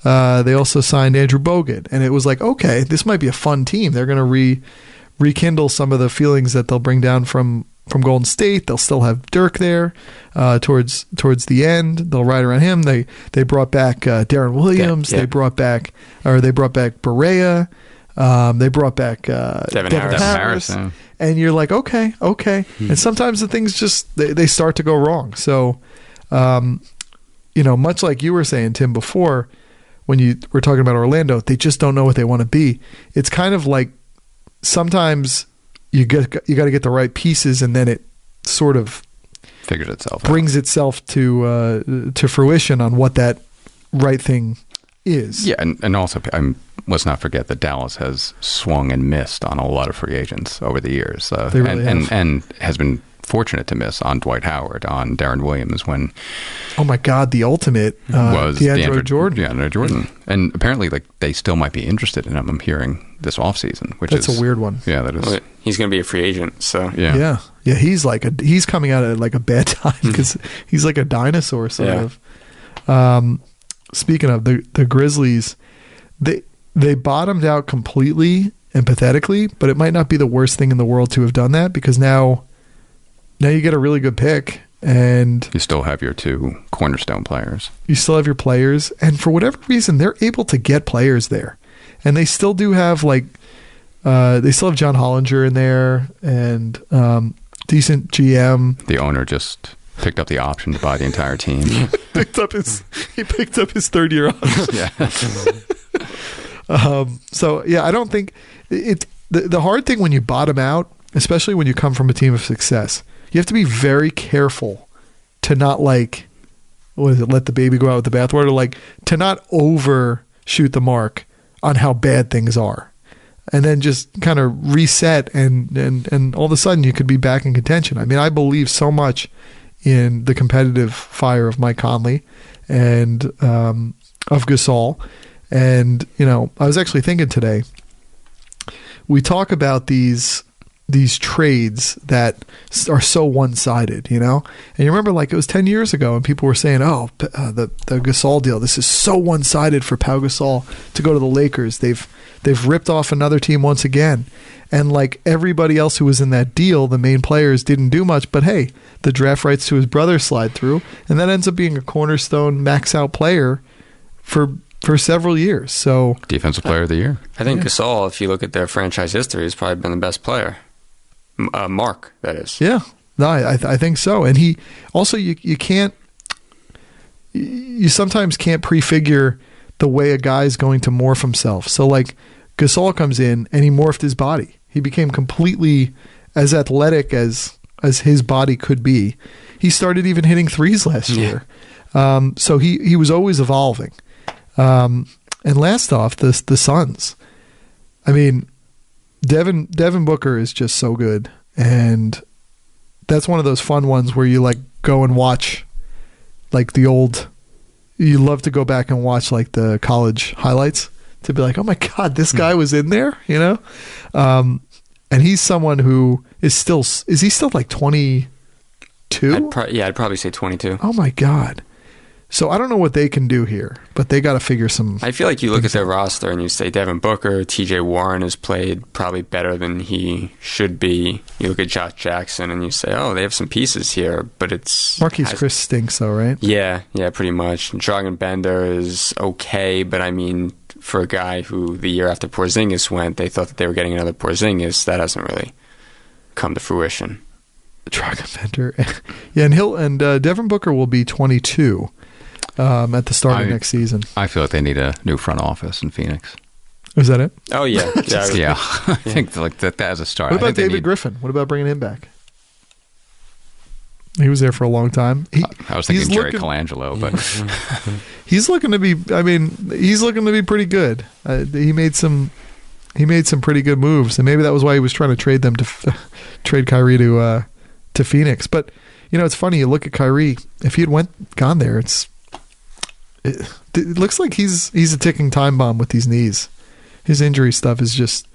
They also signed Andrew Bogut, and it was like, okay, this might be a fun team. They're going to rekindle some of the feelings that they'll bring down from Golden State. They'll still have Dirk there towards the end. They'll ride around him. They brought back Darren Williams. Yeah. They brought back Barea. They brought back Devin Harris. yeah. And you're like, okay. And sometimes the things just, they start to go wrong. So, much like you were saying, Tim, before, when you were talking about Orlando, they just don't know what they want to be. It's kind of like sometimes you got to get the right pieces, and then it sort of Figures itself brings itself to fruition on what that right thing is. Yeah, and also let's not forget that Dallas has swung and missed on a lot of free agents over the years. They really have. And has been fortunate to miss on Dwight Howard, on Darren Williams when Oh my God, the ultimate was DeAndre Jordan. DeAndre Jordan. And apparently they still might be interested in him, I'm hearing, this offseason, which That's is a weird one. Yeah, that is. Well, he's going to be a free agent, so Yeah. Yeah, he's coming out at like a bad time because he's like a dinosaur sort of. Speaking of the Grizzlies, they bottomed out completely and pathetically, but it might not be the worst thing in the world to have done that, because now you get a really good pick and You still have your two cornerstone players. you still have your players, and for whatever reason they're able to get players there, and they still do have they still have John Hollinger in there and decent GM. The owner just picked up the option to buy the entire team. He picked up his third year option. Yeah. So yeah, I don't think the hard thing when you bottom out, especially when you come from a team of success, you have to be very careful to not let the baby go out with the bathwater, to not overshoot the mark on how bad things are, and then just kind of reset and all of a sudden you could be back in contention. I mean, I believe so much in the competitive fire of Mike Conley and of Gasol. And, I was actually thinking today, we talk about these trades that are so one-sided, and you remember it was 10 years ago and people were saying, the Gasol deal, this is so one-sided for Pau Gasol to go to the Lakers. They've ripped off another team once again. And everybody else who was in that deal, the main players didn't do much, but hey, the draft rights to his brother slide through, and that ends up being a cornerstone max-out player for several years. So Defensive Player of the Year. I think Gasol, if you look at their franchise history, has probably been the best player. Mark, that is. Yeah, no, I think so. And he also, you sometimes can't prefigure the way a guy's going to morph himself. So Gasol comes in and he morphed his body. He became completely as athletic as his body could be. He started even hitting threes last year. So he was always evolving. And last off, the Suns. I mean, Devin Booker is just so good, and that's one of those fun ones where you go and watch the old. You love to go back and watch the college highlights to be like, oh my God, this guy was in there, and he's someone who is he still 22? I'd probably say 22. Oh my God. So I don't know what they can do here, but they got to figure some. I feel like you look at their roster and you say Devin Booker, TJ Warren has played probably better than he should be. You look at Josh Jackson and you say, oh, they have some pieces here, but it's Marquise Chris stinks though, right? Yeah, pretty much. Dragan Bender is okay, but I mean, for a guy who the year after Porzingis went, they thought that they were getting another Porzingis. That hasn't really come to fruition. Dragan Bender, yeah, and Devin Booker will be 22. At the start of next season. I feel like they need a new front office in Phoenix. Is that it? Oh, yeah. Yeah. I think that as a start. What about David Griffin? What about bringing him back? He was there for a long time. I was thinking Jerry Colangelo, but he's looking to be. I mean, he's looking to be pretty good. He made some pretty good moves, and maybe that was why he was trying to trade them to trade Kyrie to Phoenix. But it's funny. You look at Kyrie. If he had gone there, it looks like he's a ticking time bomb with these knees. His injury stuff is just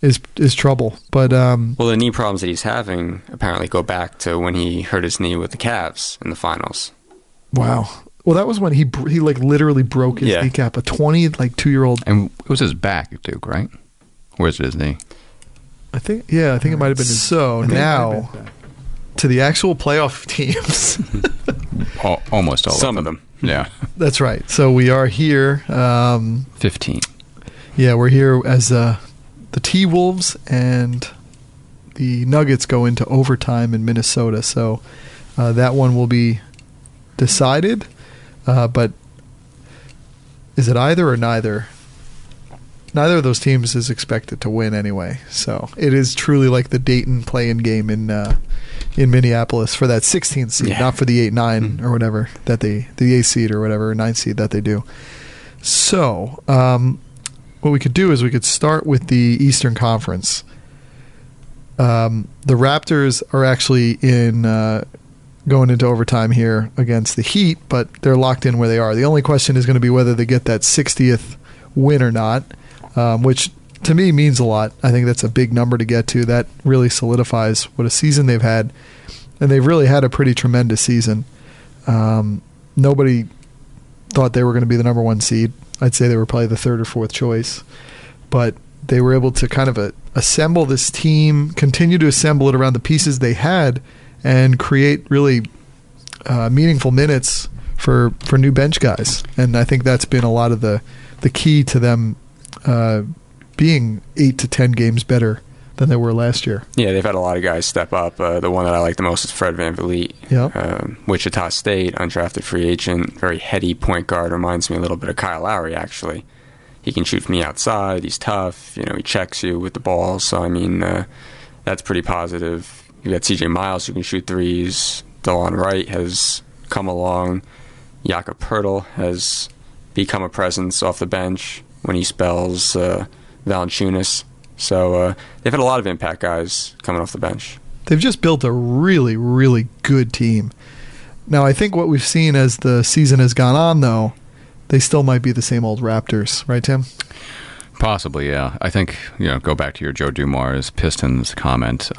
is trouble. But well, the knee problems that he's having apparently go back to when he hurt his knee with the Cavs in the finals. Wow. Well, that was when he literally broke his kneecap. A 22-year-old, and it was his back, Duke, right? Where's his knee? I think it might have been. So now to the actual playoff teams. Almost all Some of them. Yeah. That's right. So we are here. 15. Yeah, we're here as the T-Wolves and the Nuggets go into overtime in Minnesota. So that one will be decided. But is it either or neither? Neither of those teams is expected to win anyway. So it is truly like the Dayton play-in game in Minneapolis for that 16th seed, not for the 8-9 or whatever, that the 8th seed or whatever, or 9th seed that they do. So what we could do is we could start with the Eastern Conference. The Raptors are actually going into overtime here against the Heat, but they're locked in where they are. The only question is going to be whether they get that 60th win or not, which to me means a lot. I think that's a big number to get to. That really solidifies what a season they've had, and they've really had a pretty tremendous season. Nobody thought they were going to be the number one seed. I'd say they were probably the third or fourth choice, but they were able to kind of assemble this team, continue to assemble it around the pieces they had, and create really meaningful minutes for new bench guys. And I think that's been a lot of the key to them being 8 to 10 games better than they were last year. Yeah, they've had a lot of guys step up. The one that I like the most is Fred VanVleet. Yep. Wichita State, undrafted free agent, very heady point guard. Reminds me a little bit of Kyle Lowry, actually. He can shoot from the outside. He's tough. He checks you with the ball. So, I mean, that's pretty positive. You got C.J. Miles who can shoot threes. Delon Wright has come along. Jakob Poeltl has become a presence off the bench when he spells Valanciunas. So they've had a lot of impact guys coming off the bench. They've just built a really, really good team. Now, I think what we've seen as the season has gone on, though, they still might be the same old Raptors. Right, Tim? Possibly, yeah. I think, go back to your Joe Dumars Pistons comment.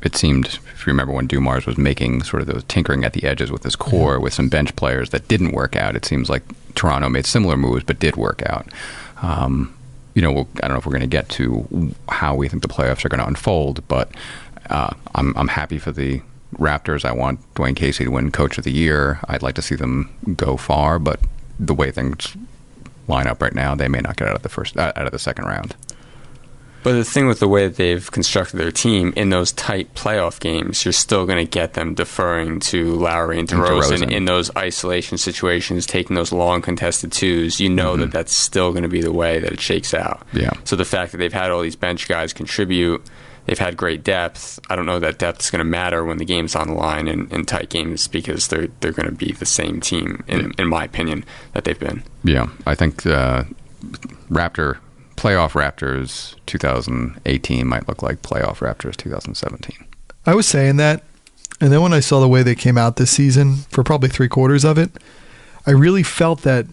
It seemed, if you remember when Dumars was making sort of those tinkering at the edges with his core with some bench players that didn't work out, it seems like Toronto made similar moves but did work out. I don't know if we're going to get to how we think the playoffs are going to unfold, but I'm happy for the Raptors. I want Dwayne Casey to win Coach of the Year. I'd like to see them go far, but the way things line up right now, they may not get out of the second round. But the thing with the way that they've constructed their team, in those tight playoff games, you're still going to get them deferring to Lowry and DeRozan in those isolation situations, taking those long contested twos. You know that that's still going to be the way that it shakes out. Yeah. So the fact that they've had all these bench guys contribute, they've had great depth. I don't know that depth is going to matter when the game's on the line in tight games, because they're going to be the same team, in my opinion, that they've been. Yeah, I think playoff Raptors 2018 might look like playoff Raptors 2017. I was saying that, and then when I saw the way they came out this season for probably 3/4 of it, I really felt that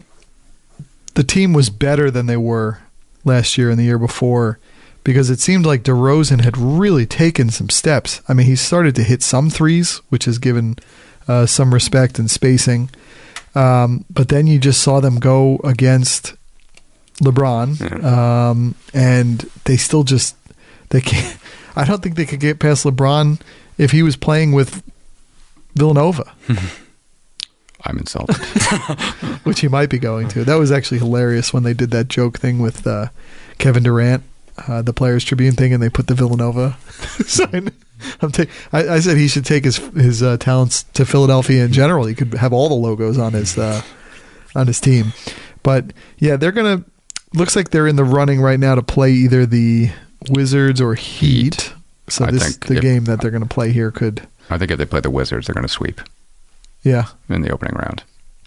the team was better than they were last year and the year before, because it seemed like DeRozan had really taken some steps. I mean, he started to hit some threes, which has given some respect and spacing. But then you just saw them go against LeBron, and they still they can't. I don't think they could get past LeBron if he was playing with Villanova. I'm insulted. Which he might be going to. That was actually hilarious when they did that joke thing with Kevin Durant, the Players Tribune thing, and they put the Villanova sign. I said he should take his talents to Philadelphia in general. He could have all the logos on his team. But yeah, they're gonna. Looks like they're in the running right now to play either the Wizards or Heat. So the game that they're going to play here could. I think if they play the Wizards, they're going to sweep. Yeah. In the opening round.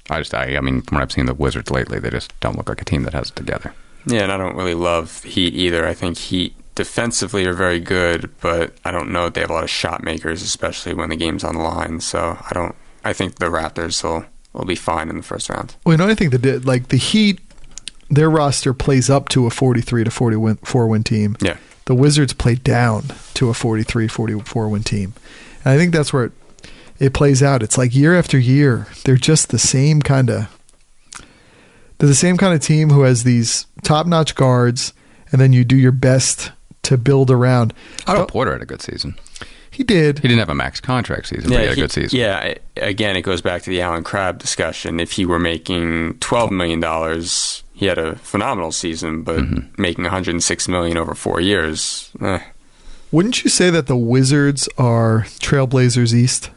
I mean, from what I've seen the Wizards lately, they just don't look like a team that has it together. Yeah, and I don't really love Heat either. I think Heat defensively are very good, but I don't know that they have a lot of shot makers, especially when the game's on the line. So I think the Raptors will be fine in the first round. Well, I think the Heat, their roster plays up to a 43 to 44 win team. Yeah. The Wizards play down to a 43, 44 win team. And I think that's where it plays out. It's like year after year, they're just the same kind of team who has these top-notch guards, and then you do your best to build around. Otto Porter had a good season. He did. He didn't have a max contract season, but he had a good season. Yeah, again, it goes back to the Alan Crabb discussion. If he were making $12 million, he had a phenomenal season, but making $106 million over 4 years. Wouldn't you say that the Wizards are Trailblazers East?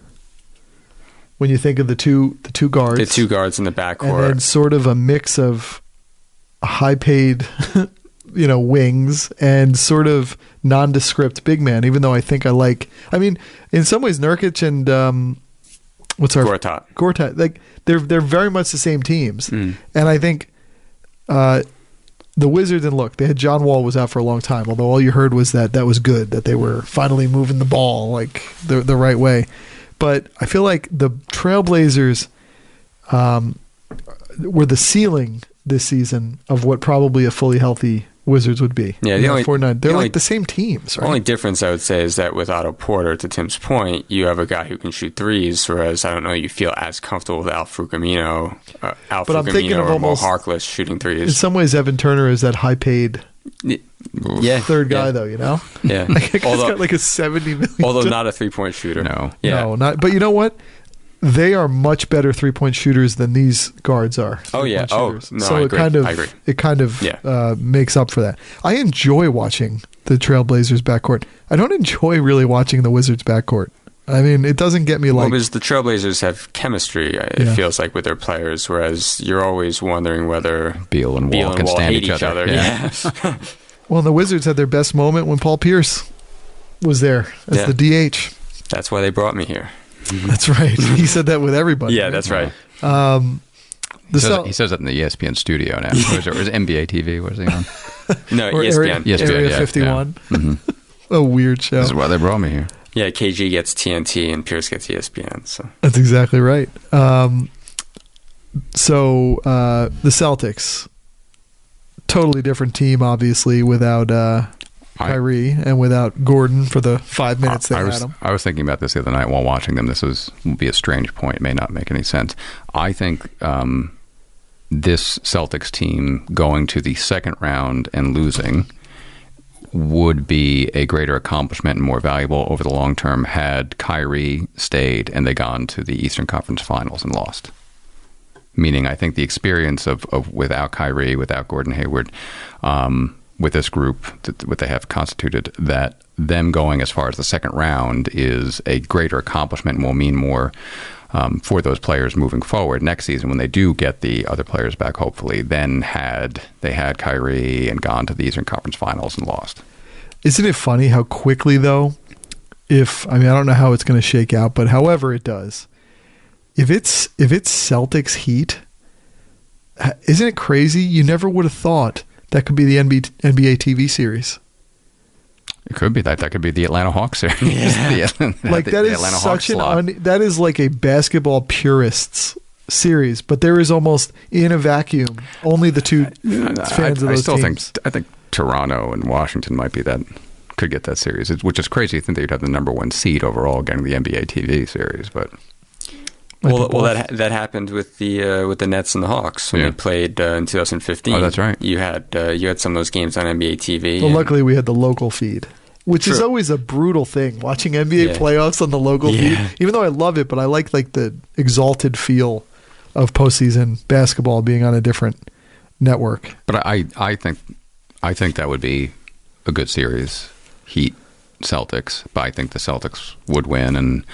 When you think of the two guards, The two guards in the backcourt. and then sort of a mix of high-paid, wings and sort of nondescript big man. Even though I think in some ways Nurkic and Gortat, like they're very much the same teams, and I think the Wizards, and look, they had John Wall was out for a long time. Although all you heard was that was good, that they were finally moving the ball like the right way. But I feel like the Trailblazers were the ceiling this season of what probably a fully healthy Wizards would be. Yeah, they're like the same teams, right? The only difference I would say is that with Otto Porter, to Tim's point, you have a guy who can shoot threes, whereas I don't know you feel as comfortable with Al Fugamino or Mo Harkless shooting threes. In some ways, Evan Turner is that high-paid third guy, though, Yeah. He's got like a $70 million. Although not a three-point shooter. No. Yeah. No, not. But you know what? They are much better three-point shooters than these guards are. Oh, yeah. Shooters. No, so I agree. I agree. It kind of makes up for that. I enjoy watching the Trailblazers backcourt. I don't enjoy really watching the Wizards backcourt. I mean, it doesn't get me like... Well, because the Trailblazers have chemistry, it feels like, with their players, whereas you're always wondering whether Beal and Wall can stand hate each other. Yeah. Well, the Wizards had their best moment when Paul Pierce was there as the DH. That's why they brought me here. That's right. He said that with everybody. Yeah, right? that's right. He says that in the ESPN studio now. Or is it NBA TV? What is he on? No, or ESPN. Area 51. Yeah. Mm-hmm. A weird show. This is why they brought me here. Yeah, KG gets TNT and Pierce gets ESPN. So that's exactly right. The Celtics, totally different team, obviously, without Kyrie and without Gordon for the 5 minutes they had him. I was thinking about this the other night while watching them. This will be a strange point. It may not make any sense. I think this Celtics team going to the second round and losing would be a greater accomplishment and more valuable over the long term had Kyrie stayed and they gone to the Eastern Conference Finals and lost. Meaning, I think the experience of without Kyrie, without Gordon Hayward, with this group, what they have constituted, that them going as far as the second round is a greater accomplishment and will mean more for those players moving forward next season when they do get the other players back, hopefully, than had they had Kyrie and gone to the Eastern Conference Finals and lost. Isn't it funny how quickly, though, I don't know how it's going to shake out, but however it does, if it's Celtics Heat, isn't it crazy? You never would have thought that could be the NBA TV series. It could be that. That could be the Atlanta Hawks series. Yeah. That is such that is like a basketball purists series, but there is almost in a vacuum only the two fans of those teams. I think Toronto and Washington might be that could get that series, which is crazy. I think they'd have the number one seed overall getting the NBA TV series, but. Well, that happened with the Nets and the Hawks when they played in 2015. Oh, that's right. You had some of those games on NBA TV. Well, luckily we had the local feed, which is always a brutal thing. Watching NBA playoffs on the local feed, even though I love it, but I like the exalted feel of postseason basketball being on a different network. But I think that would be a good series, Heat Celtics. But I think the Celtics would win and.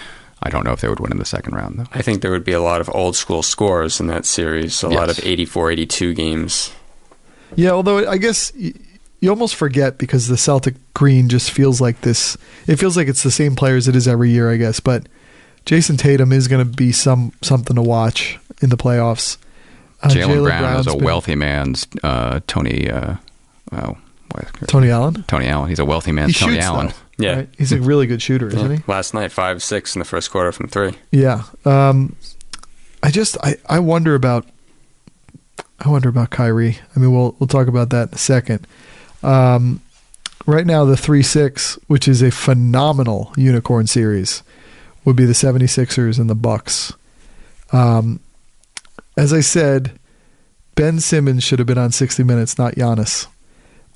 I don't know if they would win in the second round, though. I think there would be a lot of old school scores in that series, a lot of 84-82 games. Yeah, although I guess you almost forget because the Celtic green just feels like this. It feels like it's the same players it is every year, I guess. But Jason Tatum is going to be something to watch in the playoffs. Jaylen Brown is a wealthy man's Tony Allen? Tony Allen. He's a wealthy man's Tony Allen. Yeah. Right? He's a really good shooter, isn't he? Last night, 5-6 in the first quarter from 3. Yeah. I wonder about Kyrie. I mean, we'll talk about that in a second. Right now, the 3-6, which is a phenomenal unicorn series, would be the 76ers and the Bucks. As I said, Ben Simmons should have been on 60 Minutes, not Giannis.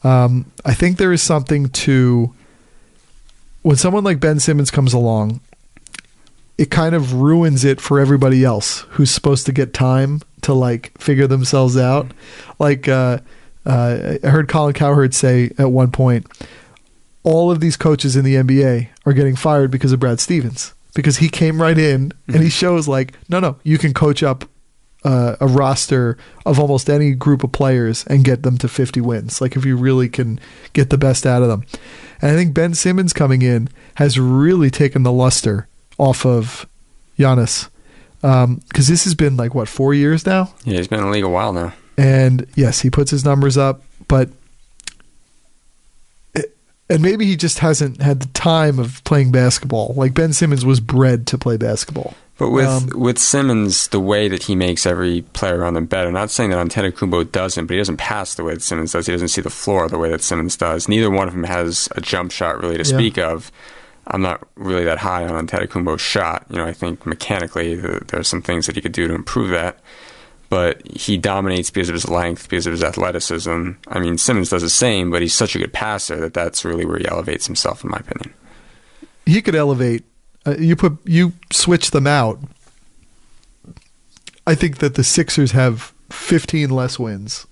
I think there is something to when someone like Ben Simmons comes along, it kind of ruins it for everybody else who's supposed to get time to like figure themselves out. Like I heard Colin Cowherd say at one point, all of these coaches in the NBA are getting fired because of Brad Stevens, because he came right in and he shows like, no, you can coach up a roster of almost any group of players and get them to 50 wins. Like if you really can get the best out of them. And I think Ben Simmons coming in has really taken the luster off of Giannis. Because this has been like, what, 4 years now? Yeah, he's been in the league a while now. And yes, he puts his numbers up, but and maybe he just hasn't had the time of playing basketball. Like Ben Simmons was bred to play basketball. But with Simmons, the way that he makes every player around him better, not saying that Antetokounmpo doesn't, but he doesn't pass the way that Simmons does. He doesn't see the floor the way that Simmons does. Neither one of them has a jump shot really to speak of. I'm not really that high on Antetokounmpo's shot. You know, I think mechanically there are some things that he could do to improve that. But he dominates because of his length, because of his athleticism. I mean, Simmons does the same, but he's such a good passer that's really where he elevates himself, in my opinion. He could elevate. You switch them out. I think that the Sixers have 15 less wins,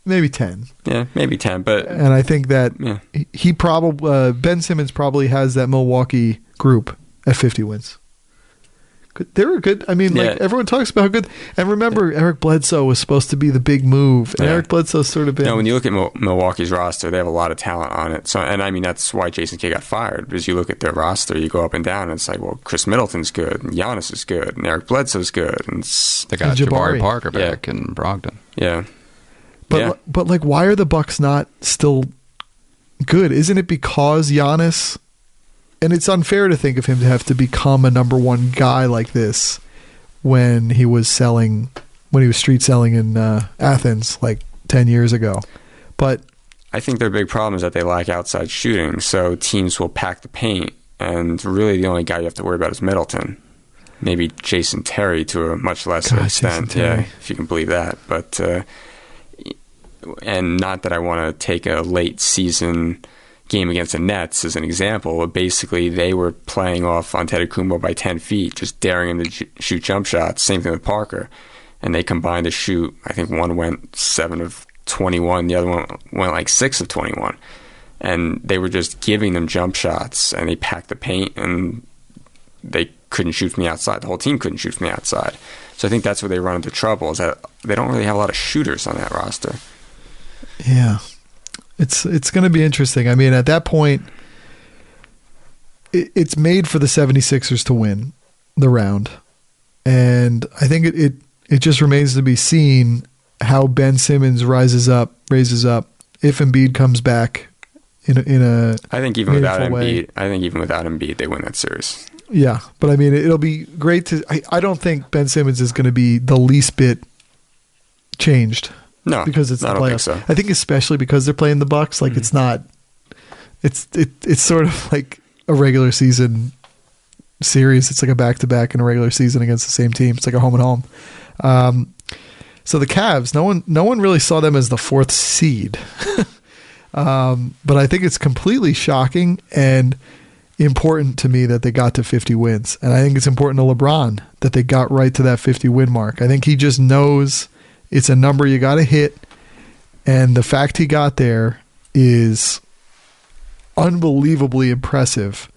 maybe 10. Yeah, maybe 10. And I think that he probably Ben Simmons probably has that Milwaukee group at 50 wins. They were good. I mean, like everyone talks about how good. And remember, Eric Bledsoe was supposed to be the big move, and Eric Bledsoe's sort of been. No, when you look at Milwaukee's roster, they have a lot of talent on it. So, and I mean, that's why Jason Kidd got fired, because you look at their roster, you go up and down, and it's like, well, Chris Middleton's good, and Giannis is good, and Eric Bledsoe's good, and they got Jabari Parker back in Brogdon. Yeah, but like, why are the Bucks not still good? Isn't it because Giannis? And it's unfair to think of him to have to become a number one guy like this when he was street selling in Athens like 10 years ago. But I think their big problem is that they lack outside shooting, so teams will pack the paint, and really the only guy you have to worry about is Middleton. Maybe Jason Terry to a much lesser extent, if you can believe that. But and not that I want to take a late season game against the Nets as an example, but basically they were playing off Antetokounmpo by 10 feet, just daring him to shoot jump shots. Same thing with Parker. And they combined to shoot, I think one went 7 of 21, the other one went like 6 of 21. And they were just giving them jump shots, and they packed the paint, and they couldn't shoot from the outside. The whole team couldn't shoot from the outside. So I think that's where they run into trouble, is that they don't really have a lot of shooters on that roster. Yeah. It's going to be interesting. I mean, at that point, it's made for the 76ers to win the round. And I think it just remains to be seen how Ben Simmons rises up if Embiid comes back in a I think even without Embiid, they win that series. Yeah, but I mean, it'll be great to. I don't think Ben Simmons is going to be the least bit changed. No, because it's the playoffs. So. I think especially because they're playing the Bucks. Like it's not. It's sort of like a regular season series. It's like a back-to-back in a regular season against the same team. It's like a home and home. So the Cavs, no one really saw them as the 4th seed. But I think it's completely shocking and important to me that they got to 50 wins. And I think it's important to LeBron that they got right to that 50 win mark. I think he just knows it's a number you got to hit. And the fact he got there is unbelievably impressive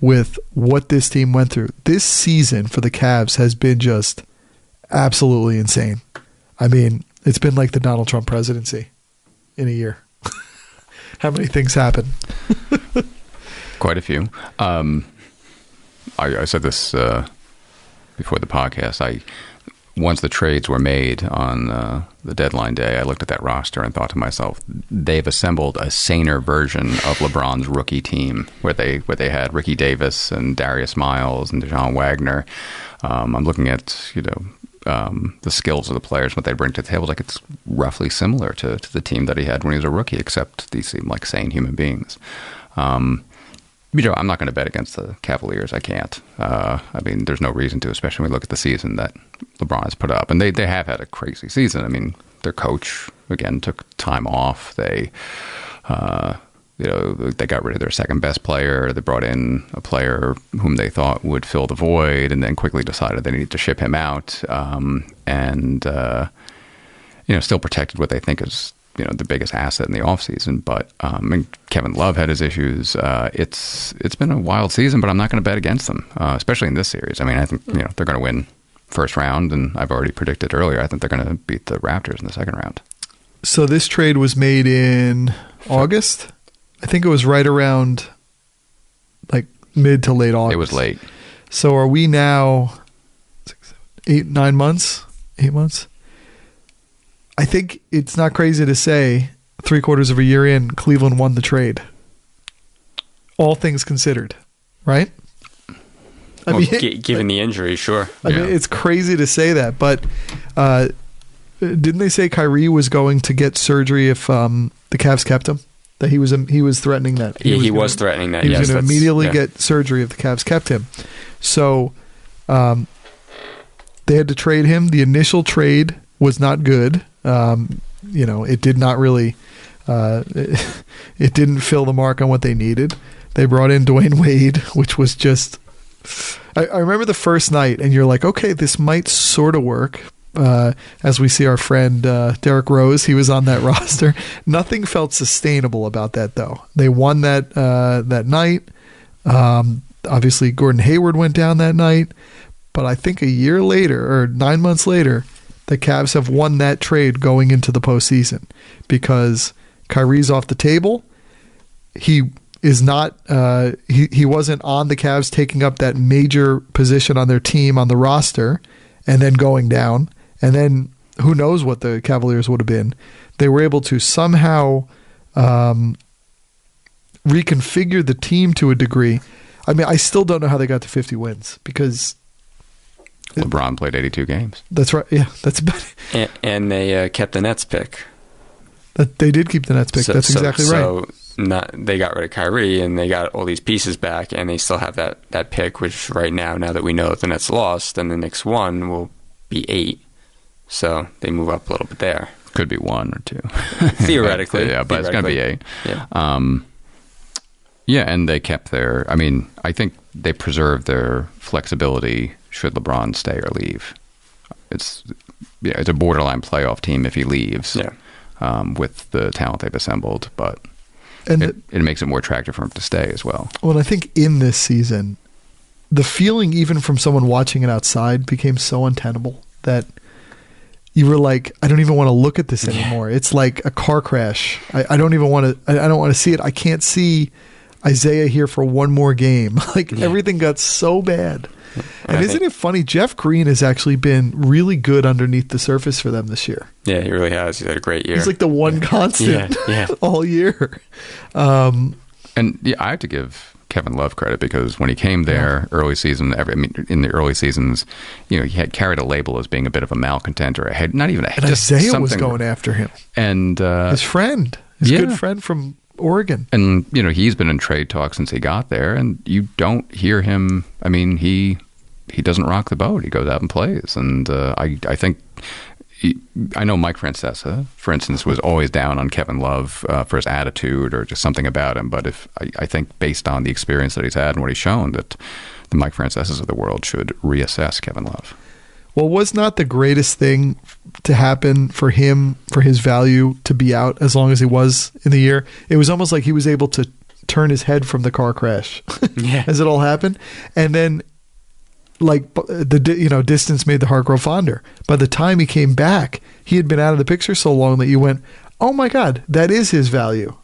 with what this team went through. This season for the Cavs has been just absolutely insane. I mean, it's been like the Donald Trump presidency in a year. How many things happen? Quite a few. I said this before the podcast. Once the trades were made on the deadline day, I looked at that roster and thought to myself, they've assembled a saner version of LeBron's rookie team, where they had Ricky Davis and Darius Miles and DeJohn Wagner. I'm looking at the skills of the players, what they bring to the table. Like it's roughly similar to the team that he had when he was a rookie, except these seem like sane human beings. I'm not going to bet against the Cavaliers. I can't. I mean, there's no reason to, especially when we look at the season that LeBron has put up. And they have had a crazy season. I mean, their coach, again, took time off. They they got rid of their second best player. They brought in a player whom they thought would fill the void, and then quickly decided they needed to ship him out. And still protected what they think is the biggest asset in the offseason. But and Kevin Love had his issues. It's been a wild season, but I'm not going to bet against them, especially in this series. I mean, I think they're going to win first round, and I've already predicted earlier. I think they're going to beat the Raptors in the second round. So this trade was made in August. I think it was right around like mid to late August. It was late. So are we now 9 months? 8 months? I think it's not crazy to say 3/4 of a year in, Cleveland won the trade. All things considered, right? Given the injury, sure. I mean, it's crazy to say that, but didn't they say Kyrie was going to get surgery if the Cavs kept him? That he was threatening that. He was threatening that. He was going to immediately get surgery if the Cavs kept him. So they had to trade him. The initial trade was not good. It did not really. It didn't fill the mark on what they needed. They brought in Dwayne Wade, which was just. I remember the first night, and you're like, okay, this might sort of work. As we see our friend Derrick Rose, he was on that roster. Nothing felt sustainable about that, though. They won that night. Obviously, Gordon Hayward went down that night. But I think a year later, or 9 months later, the Cavs have won that trade going into the postseason because Kyrie's off the table. He is not. He wasn't on the Cavs taking up that major position on their team on the roster, and then going down. And then who knows what the Cavaliers would have been. They were able to somehow reconfigure the team to a degree. I mean, I still don't know how they got to 50 wins because LeBron played 82 games. That's right. Yeah, that's about it. And they kept the Nets pick. They did keep the Nets pick. That's exactly right. So they got rid of Kyrie, and they got all these pieces back, and they still have that pick, which right now that we know that the Nets lost, and the Knicks won, will be 8. So they move up a little bit there. Could be 1 or 2. Theoretically. But it's going to be 8. Yeah. And they kept I I think they preserved their flexibility should LeBron stay or leave. It's a borderline playoff team if he leaves with the talent they've assembled, but it makes it more attractive for him to stay as well. Well, I think in this season, the feeling even from someone watching it outside became so untenable that you were like, I don't even want to look at this anymore. It's like a car crash. I don't even want to. I don't want to see it. I can't see Isaiah here for one more game. Everything got so bad. And isn't it funny? Jeff Green has actually been really good underneath the surface for them this year. Yeah, he really has. He's had a great year. He's like the one constant all year. And I have to give Kevin Love credit because when he came there early season, in the early seasons, he had carried a label as being a bit of a malcontent or a head, not even a head. Isaiah was going after him. And his friend, good friend from Oregon. And, he's been in trade talk since he got there, and you don't hear him. I mean, he doesn't rock the boat. He goes out and plays. And I think, I know Mike Francesa, for instance, was always down on Kevin Love for his attitude or just something about him. But I think based on the experience that he's had and what he's shown, that the Mike Francesas of the world should reassess Kevin Love. Well, was not the greatest thing to happen for him, for his value to be out as long as he was in the year? It was almost like he was able to turn his head from the car crash as it all happened. And then, distance made the heart grow fonder. By the time he came back, he had been out of the picture so long that you went, oh my God, that is his value.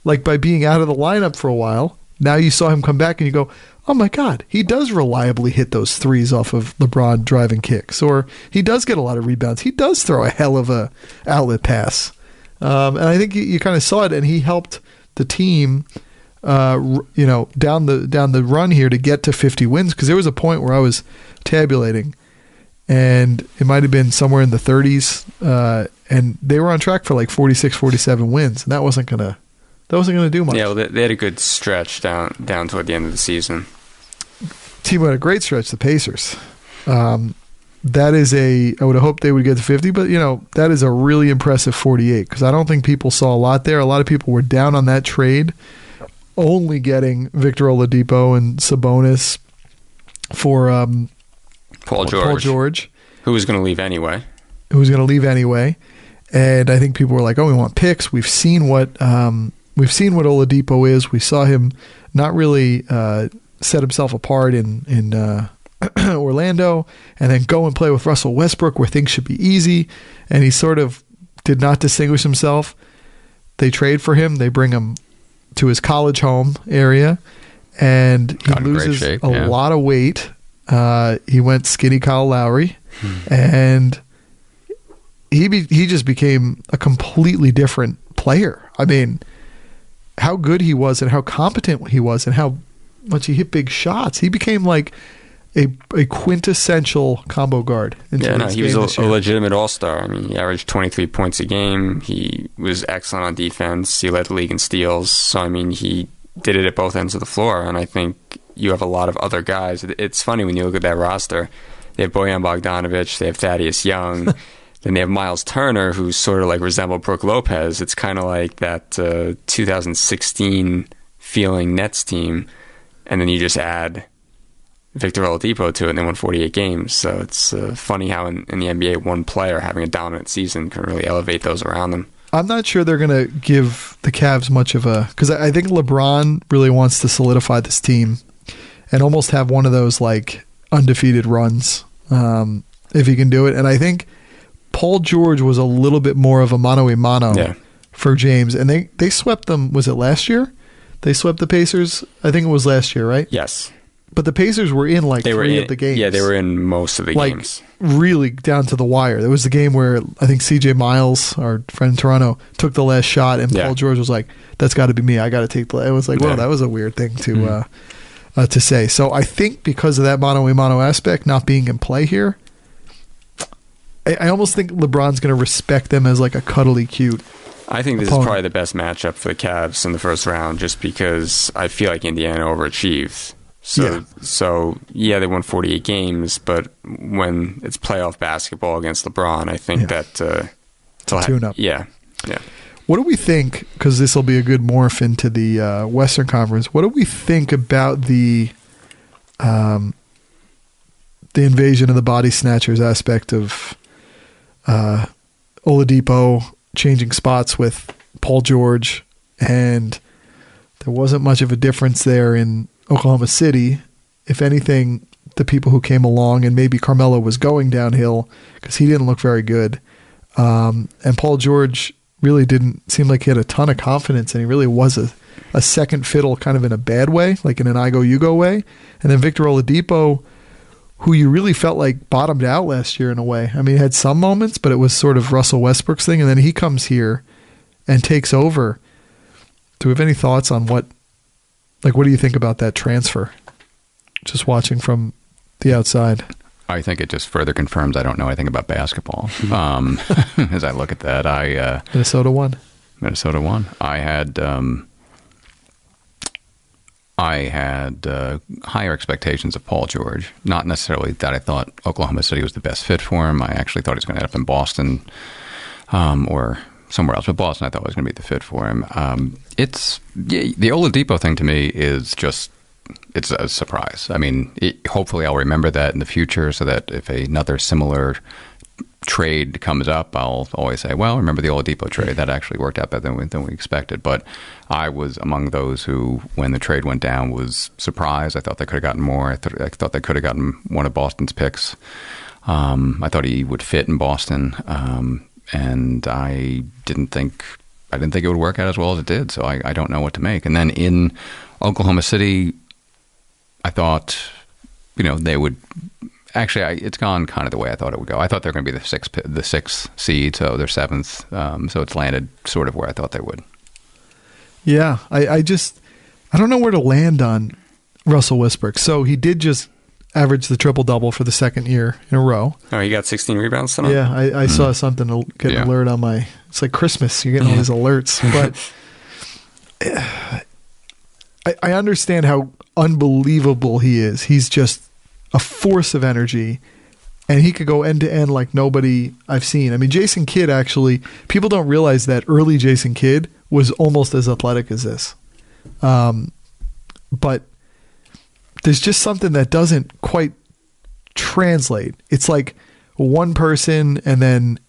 Like by being out of the lineup for a while, now you saw him come back and you go, oh my God, he does reliably hit those threes off of LeBron driving kicks, or he does get a lot of rebounds. He does throw a hell of a outlet pass. And I think you kind of saw it, and he helped the team, down the run here to get to 50 wins, because there was a point where I was tabulating, and it might have been somewhere in the 30s, and they were on track for like 46, 47 wins, and that wasn't gonna do much. Yeah, well, they had a good stretch down toward the end of the season. Team had a great stretch, the Pacers. I would have hoped they would get to 50, but that is a really impressive 48, because I don't think people saw a lot there. A lot of people were down on that trade only getting Victor Oladipo and Sabonis for Paul George, who was going to leave anyway. And I think people were like, "Oh, we want picks." We've seen what Oladipo is. We saw him not really set himself apart in Orlando, and then go and play with Russell Westbrook, where things should be easy. And he sort of did not distinguish himself. They trade for him. They bring him to his college home area, and he loses a lot of weight. He went skinny Kyle Lowry, and he just became a completely different player. I mean, how good he was and how competent he was and how much he hit big shots. He became like a quintessential combo guard. He was a legitimate all-star. I mean, he averaged 23 points a game. He was excellent on defense. He led the league in steals. So, I mean, he did it at both ends of the floor, and I think you have a lot of other guys. It's funny when you look at that roster. They have Bojan Bogdanovic. They have Thaddeus Young. Then they have Miles Turner, who sort of like resembled Brook Lopez. It's kind of like that 2016 feeling Nets team, and then you just add Victor Oladipo to it, and they won 48 games. So it's funny how in the NBA, one player having a dominant season can really elevate those around them. I'm not sure they're going to give the Cavs much of a... Because I think LeBron really wants to solidify this team and almost have one of those like undefeated runs if he can do it. And I think Paul George was a little bit more of a mano-a-mano for James. And they swept them... Was it last year? They swept the Pacers? I think it was last year, right? Yes. But the Pacers were in like three of the games. Yeah, they were in most of the games. Really down to the wire. There was the game where I think CJ Miles, our friend in Toronto, took the last shot, and Paul George was like, "That's got to be me. I got to take the." It was like, well, that was a weird thing to say. So I think because of that mano-a-mano aspect not being in play here, I almost think LeBron's going to respect them as like a cuddly cute. I think this is probably the best matchup for the Cavs in the first round, just because I feel like Indiana overachieved. So they won 48 games, but when it's playoff basketball against LeBron, I think that tune-up. Yeah. What do we think, because this will be a good morph into the Western Conference, what do we think about the invasion of the body snatchers aspect of Oladipo changing spots with Paul George, and there wasn't much of a difference there in Oklahoma City? If anything, the people who came along, and maybe Carmelo was going downhill because he didn't look very good. And Paul George really didn't seem like he had a ton of confidence, and he really was a second fiddle kind of in a bad way, like in an I go, you go way. And then Victor Oladipo, who you really felt like bottomed out last year in a way. I mean, he had some moments, but it was sort of Russell Westbrook's thing. And then he comes here and takes over. Do we have any thoughts on what do you think about that transfer? Just watching from the outside. I think it just further confirms I don't know anything about basketball. As I look at that, Minnesota won. I had higher expectations of Paul George. Not necessarily that I thought Oklahoma City was the best fit for him. I actually thought he was going to end up in Boston or somewhere else. But Boston, I thought was going to be the fit for him. The Oladipo thing to me is just, it's a surprise. I mean, hopefully I'll remember that in the future, so that if another similar trade comes up, I'll always say, well, remember the Oladipo trade? That actually worked out better than we expected. But I was among those who, when the trade went down, was surprised. I thought they could have gotten more. I thought they could have gotten one of Boston's picks. I thought he would fit in Boston. And I didn't think it would work out as well as it did. So I don't know what to make. And then in Oklahoma City, I thought, they would actually. It's gone kind of the way I thought it would go. I thought they were going to be the sixth seed, so they're seventh. So it's landed sort of where I thought they would. Yeah, I don't know where to land on Russell Westbrook. So he did just average the triple-double for the second year in a row. Oh, he got 16 rebounds tonight? Yeah, I saw something, get an alert on my... It's like Christmas. You're getting all these alerts. But I understand how unbelievable he is. He's just a force of energy, and he could go end-to-end like nobody I've seen. I mean, Jason Kidd, actually, people don't realize that early Jason Kidd was almost as athletic as this. But there's just something that doesn't quite translate. It's like one person, and then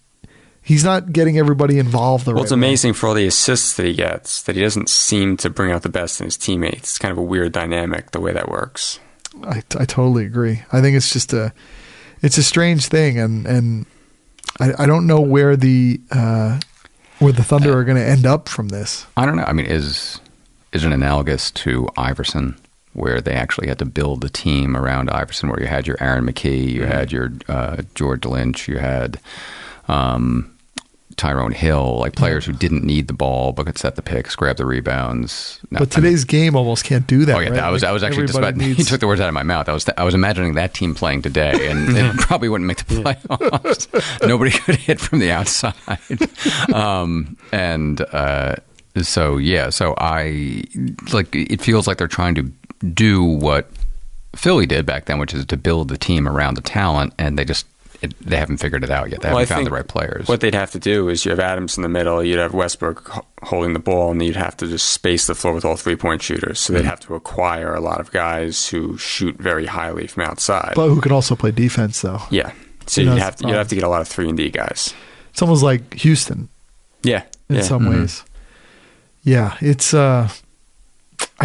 he's not getting everybody involved the right way. Well, it's amazing for all the assists that he gets, that he doesn't seem to bring out the best in his teammates. It's kind of a weird dynamic, the way that works. I totally agree. I think it's just it's a strange thing, and I don't know where the Thunder are going to end up from this. I don't know. I mean, is it analogous to Iverson, where they actually had to build the team around Iverson, where you had your Aaron McKee, you had your George Lynch, you had Tyrone Hill, like players who didn't need the ball but could set the picks, grab the rebounds. No, but today's game almost can't do that. Oh yeah, right? I was actually just about. You took the words out of my mouth. I was imagining that team playing today, and it probably wouldn't make the playoffs. Nobody could hit from the outside, so I like. It feels like they're trying to do what Philly did back then, which is to build the team around the talent, and they haven't figured it out yet. They haven't found the right players. What they'd have to do is you have Adams in the middle, you'd have Westbrook holding the ball, and you'd have to just space the floor with all three-point shooters. So they'd have to acquire a lot of guys who shoot very highly from outside. But who can also play defense, though. Yeah. So you'd have to get a lot of 3-and-D guys. It's almost like Houston. Yeah. In some ways. Yeah, it's... I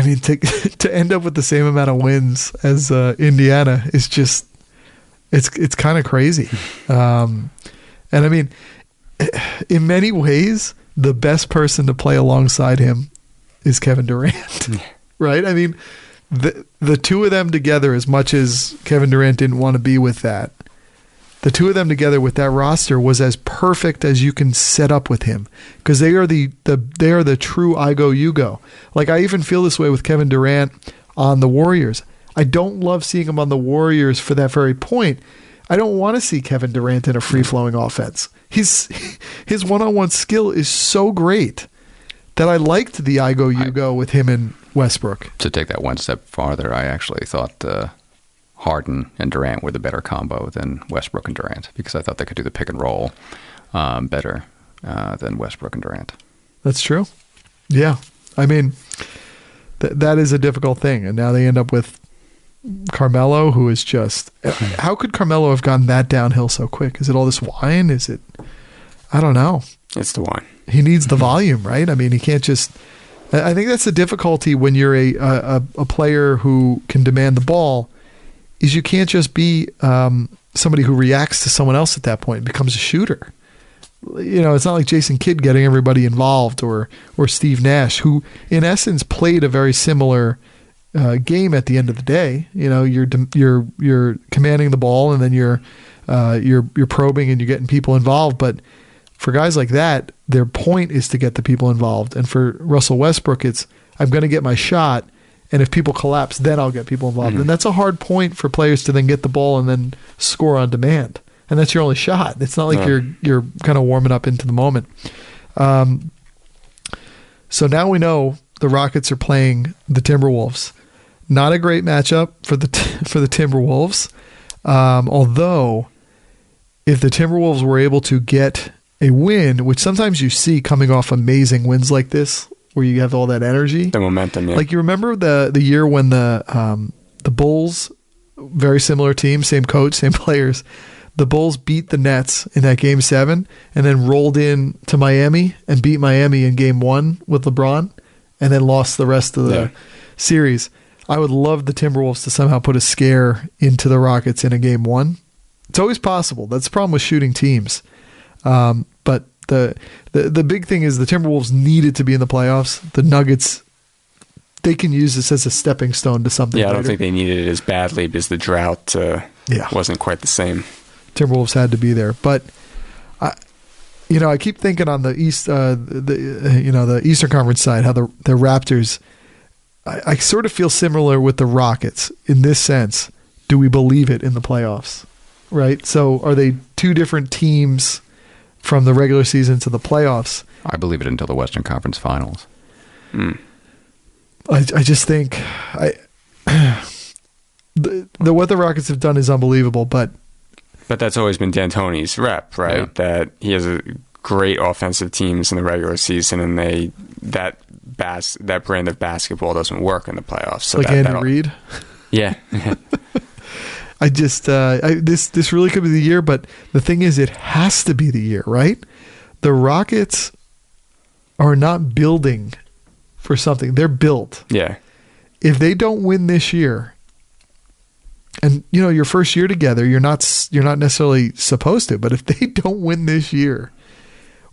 mean, to end up with the same amount of wins as Indiana is just... It's kind of crazy. And I mean, in many ways, the best person to play alongside him is Kevin Durant, right? I mean, the two of them together, as much as Kevin Durant didn't want to be with that, the two of them together with that roster was as perfect as you can set up with him, because they are they are the true I go, you go. Like, I even feel this way with Kevin Durant on the Warriors. I don't love seeing him on the Warriors for that very point. I don't want to see Kevin Durant in a free-flowing offense. His one-on-one skill is so great that I liked the I go, you go with him and Westbrook. To take that one step farther, I actually thought Harden and Durant were the better combo than Westbrook and Durant, because I thought they could do the pick and roll better than Westbrook and Durant. That's true. Yeah. I mean, that is a difficult thing. And now they end up with Carmelo, who is just... How could Carmelo have gone that downhill so quick? Is it all this wine? Is it... I don't know. It's the wine. He needs the volume, right? I mean, he can't just... I think that's the difficulty when you're a player who can demand the ball, is you can't just be somebody who reacts to someone else at that point and becomes a shooter. You know, it's not like Jason Kidd getting everybody involved, or Steve Nash, who in essence played a very similar game at the end of the day. You know, you're commanding the ball, and then you're probing and you're getting people involved. But for guys like that, their point is to get the people involved. And for Russell Westbrook, it's, I'm going to get my shot, and if people collapse, then I'll get people involved. And that's a hard point for players to then get the ball and then score on demand. And that's your only shot. It's not like you're kind of warming up into the moment. So now we know the Rockets are playing the Timberwolves. Not a great matchup for the Timberwolves. Although, if the Timberwolves were able to get a win, which sometimes you see coming off amazing wins like this, where you have all that energy, the momentum. Yeah. Like, you remember the year when the Bulls, very similar team, same coach, same players, the Bulls beat the Nets in that Game 7 and then rolled in to Miami and beat Miami in Game 1 with LeBron and then lost the rest of the series. I would love the Timberwolves to somehow put a scare into the Rockets in a Game 1. It's always possible. That's the problem with shooting teams. But the big thing is the Timberwolves needed to be in the playoffs. The Nuggets, they can use this as a stepping stone to something Yeah, I better. don't think they needed it as badly because the drought wasn't quite the same. Timberwolves had to be there, but I keep thinking on the East, the Eastern Conference side, how the Raptors. I sort of feel similar with the Rockets in this sense. Do we believe it in the playoffs? Right. So are they two different teams from the regular season to the playoffs? I believe it until the Western Conference Finals. I just think what the Rockets have done is unbelievable, but that's always been D'Antoni's rep, right? Yeah. That he has a great offensive teams in the regular season, and that that brand of basketball doesn't work in the playoffs. So like Andy Reid. Yeah. I just this really could be the year, but the thing is, it has to be the year, right? The Rockets are not building for something; they're built. Yeah. If they don't win this year, and your first year together, you're not necessarily supposed to, but if they don't win this year,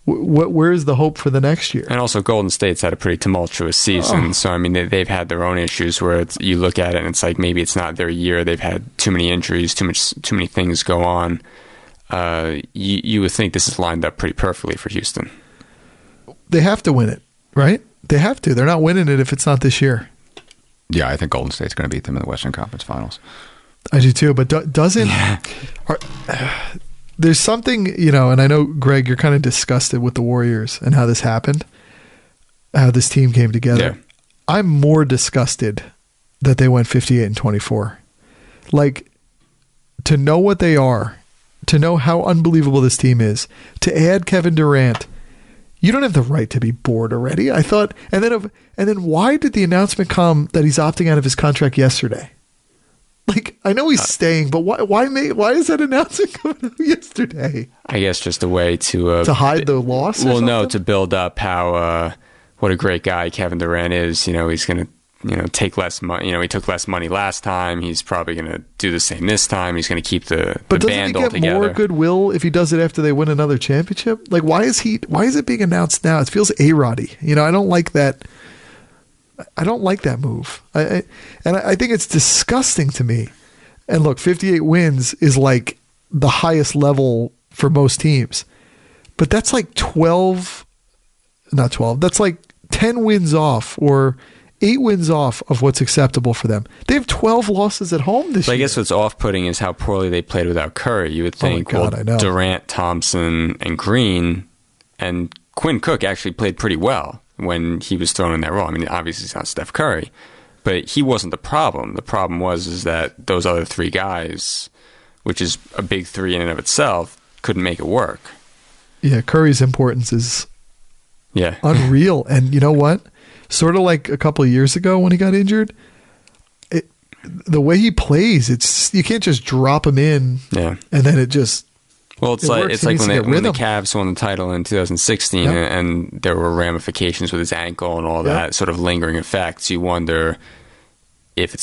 where is the hope for the next year? And also, Golden State's had a pretty tumultuous season. So, I mean, they've had their own issues where you look at it and it's like maybe it's not their year. They've had too many injuries, too many things go on. You would think this is lined up pretty perfectly for Houston. They have to win it, right? They have to. They're not winning it if it's not this year. Yeah, I think Golden State's going to beat them in the Western Conference Finals. I do too, but doesn't... There's something, and I know, Greg, you're kind of disgusted with the Warriors and how this happened, how this team came together. Yeah. I'm more disgusted that they went 58-24. Like, to know what they are, to know how unbelievable this team is, to add Kevin Durant, you don't have the right to be bored already. I thought, and then why did the announcement come that he's opting out of his contract yesterday? Like, I know he's staying, but why is that announcement coming out yesterday? I guess just a way to hide the loss. Well, no, to build up how what a great guy Kevin Durant is. He's going to take less money. He took less money last time. He's probably going to do the same this time. He's going to keep the band all together. But doesn't he get more goodwill if he does it after they win another championship? Like, why is it being announced now? It feels A-Roddy. I don't like that. I don't like that move. I think it's disgusting to me. And look, 58 wins is like the highest level for most teams. But that's like 12, not 12, that's like 10 wins off or 8 wins off of what's acceptable for them. They have 12 losses at home this year. I guess what's off-putting is how poorly they played without Curry. You would think, Durant, Thompson, and Green, and Quinn Cook actually played pretty well when he was thrown in that role. I mean, obviously it's not Steph Curry, but he wasn't the problem. The problem was that those other three guys, which is a big three in and of itself, couldn't make it work. Yeah, Curry's importance is unreal. And you know what? Sort of like a couple of years ago when he got injured, the way he plays, you can't just drop him in and then it just... Well, it's like when the Cavs won the title in 2016, and there were ramifications with his ankle and all that sort of lingering effects. You wonder if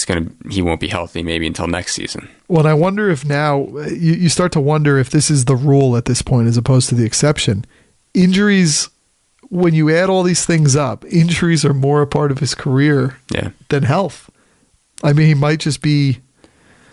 he won't be healthy maybe until next season. Well, and I wonder if now you start to wonder if this is the rule at this point as opposed to the exception. Injuries, when you add all these things up, injuries are more a part of his career than health. I mean, he might just be...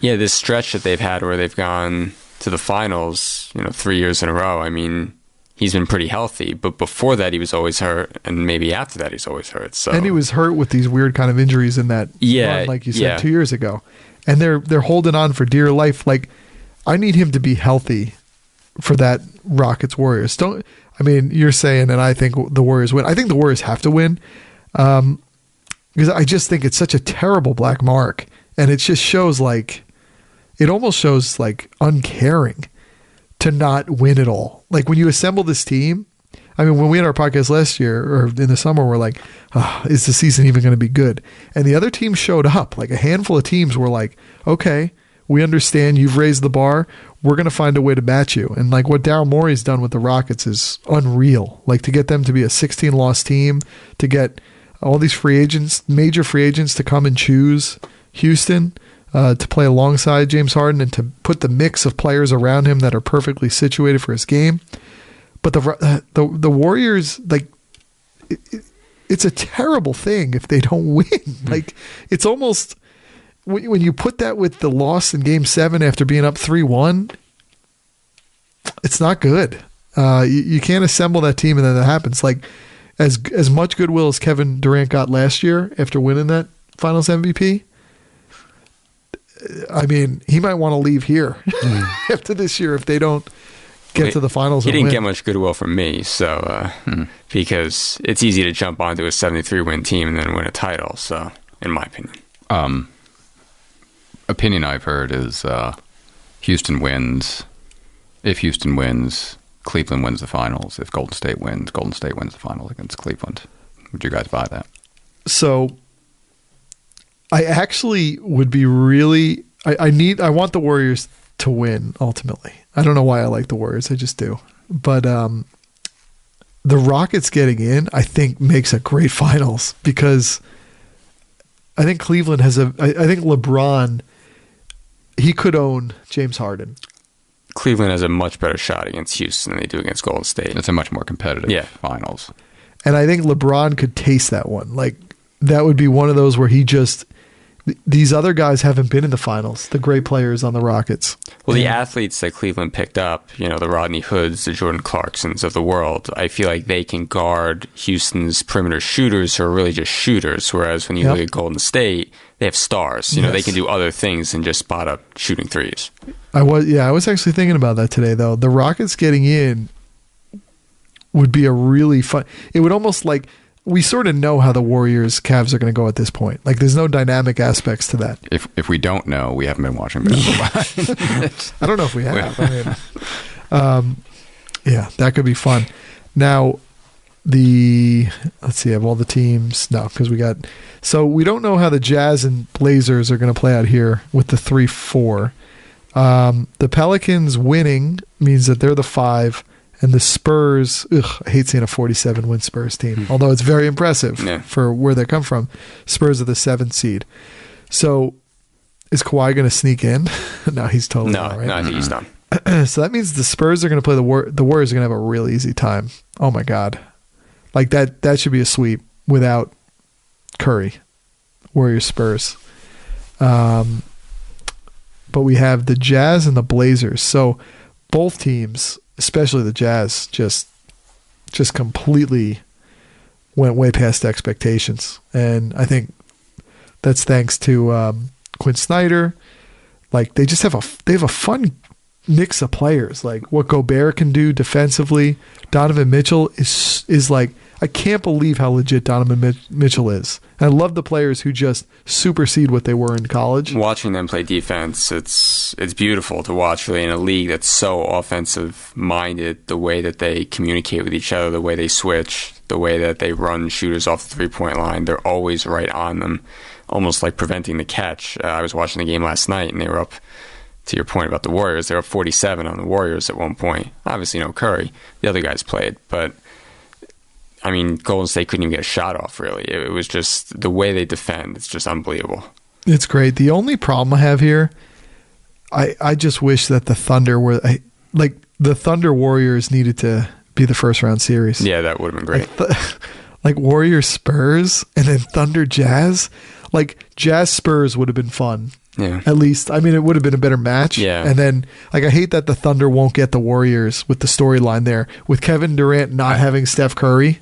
Yeah, this stretch that they've had where they've gone to the finals, 3 years in a row. I mean, he's been pretty healthy, but before that he was always hurt, and maybe after that he's always hurt. So, and he was hurt with these weird kind of injuries in that run, like you said 2 years ago, and they're holding on for dear life. Like, I need him to be healthy for that Rockets Warriors. You're saying, and I think the Warriors win. I think the Warriors have to win because I just think it's such a terrible black mark, and it just shows like. It almost shows like uncaring to not win it all. Like when you assemble this team, I mean, when we had our podcast last year or in the summer, we're like, is the season even going to be good? And the other teams showed up. Like a handful of teams were like, okay, we understand you've raised the bar. We're going to find a way to match you. And like what Daryl Morey's done with the Rockets is unreal. Like to get them to be a 16-loss team, to get all these free agents, major free agents to come and choose Houston, to play alongside James Harden and to put the mix of players around him that are perfectly situated for his game. But the Warriors, like, it's a terrible thing if they don't win. Like, it's almost, when you put that with the loss in Game 7 after being up 3-1, it's not good. You can't assemble that team and then that happens. Like, as much goodwill as Kevin Durant got last year after winning that Finals MVP, I mean, he might want to leave here after this year if they don't get to the finals. He didn't get much goodwill from me, so because it's easy to jump onto a 73-win team and then win a title. So, in my opinion, opinion I've heard is Houston wins. If Houston wins, Cleveland wins the finals. If Golden State wins the finals against Cleveland. Would you guys buy that? So I actually would be really. I want the Warriors to win ultimately. I don't know why I like the Warriors. I just do. But the Rockets getting in, I think, makes a great finals because I think Cleveland has I think LeBron, he could own James Harden. Cleveland has a much better shot against Houston than they do against Golden State. It's a much more competitive finals. And I think LeBron could taste that one. Like, that would be one of those where he just... These other guys haven't been in the finals, the great players on the Rockets. Well, the athletes that Cleveland picked up, the Rodney Hoods, the Jordan Clarksons of the world, I feel like they can guard Houston's perimeter shooters who are really just shooters, whereas when you look at Golden State, they have stars. They can do other things than just spot up shooting threes. I was actually thinking about that today, though. The Rockets getting in would be a really fun... It would almost like... We sort of know how the Warriors Cavs are going to go at this point. Like, there's no dynamic aspects to that. If we don't know, we haven't been watching basketball. I don't know if we have. I mean, that could be fun. Now, let's see, I have all the teams. No, because so we don't know how the Jazz and Blazers are going to play out here with the 3-4. The Pelicans winning means that they're the 5. And the Spurs, I hate seeing a 47-win Spurs team, although it's very impressive for where they come from. Spurs are the 7th seed. So is Kawhi going to sneak in? No, he's totally not, right? No, I think he's done. So that means the Spurs are going to play the Warriors are going to have a real easy time. Oh, my God. Like, that should be a sweep without Curry. Warriors-Spurs. But we have the Jazz and the Blazers. So both teams... Especially the Jazz just completely went way past expectations, and I think that's thanks to Quinn Snyder. Like, they just have a fun mix of players. Like, what Gobert can do defensively, Donovan Mitchell is like, I can't believe how legit Donovan Mitchell is. And I love the players who just supersede what they were in college. Watching them play defense, it's beautiful to watch, really, in a league that's so offensive-minded, the way that they communicate with each other, the way they switch, the way that they run shooters off the three-point line. They're always right on them, almost like preventing the catch. I was watching the game last night, and they were up, to your point about the Warriors, they were up 47 on the Warriors at one point. Obviously no Curry. The other guys played, but... I mean, Golden State couldn't even get a shot off, really. It was just the way they defend. It's just unbelievable. It's great. The only problem I have here, I just wish that the Thunder were... the Thunder Warriors needed to be the first-round series. Yeah, that would have been great. Like Warriors Spurs and then Thunder Jazz. Like, Jazz Spurs would have been fun. Yeah. At least. I mean, it would have been a better match. Yeah. And then, like, I hate that the Thunder won't get the Warriors with the storyline there. With Kevin Durant not having Steph Curry...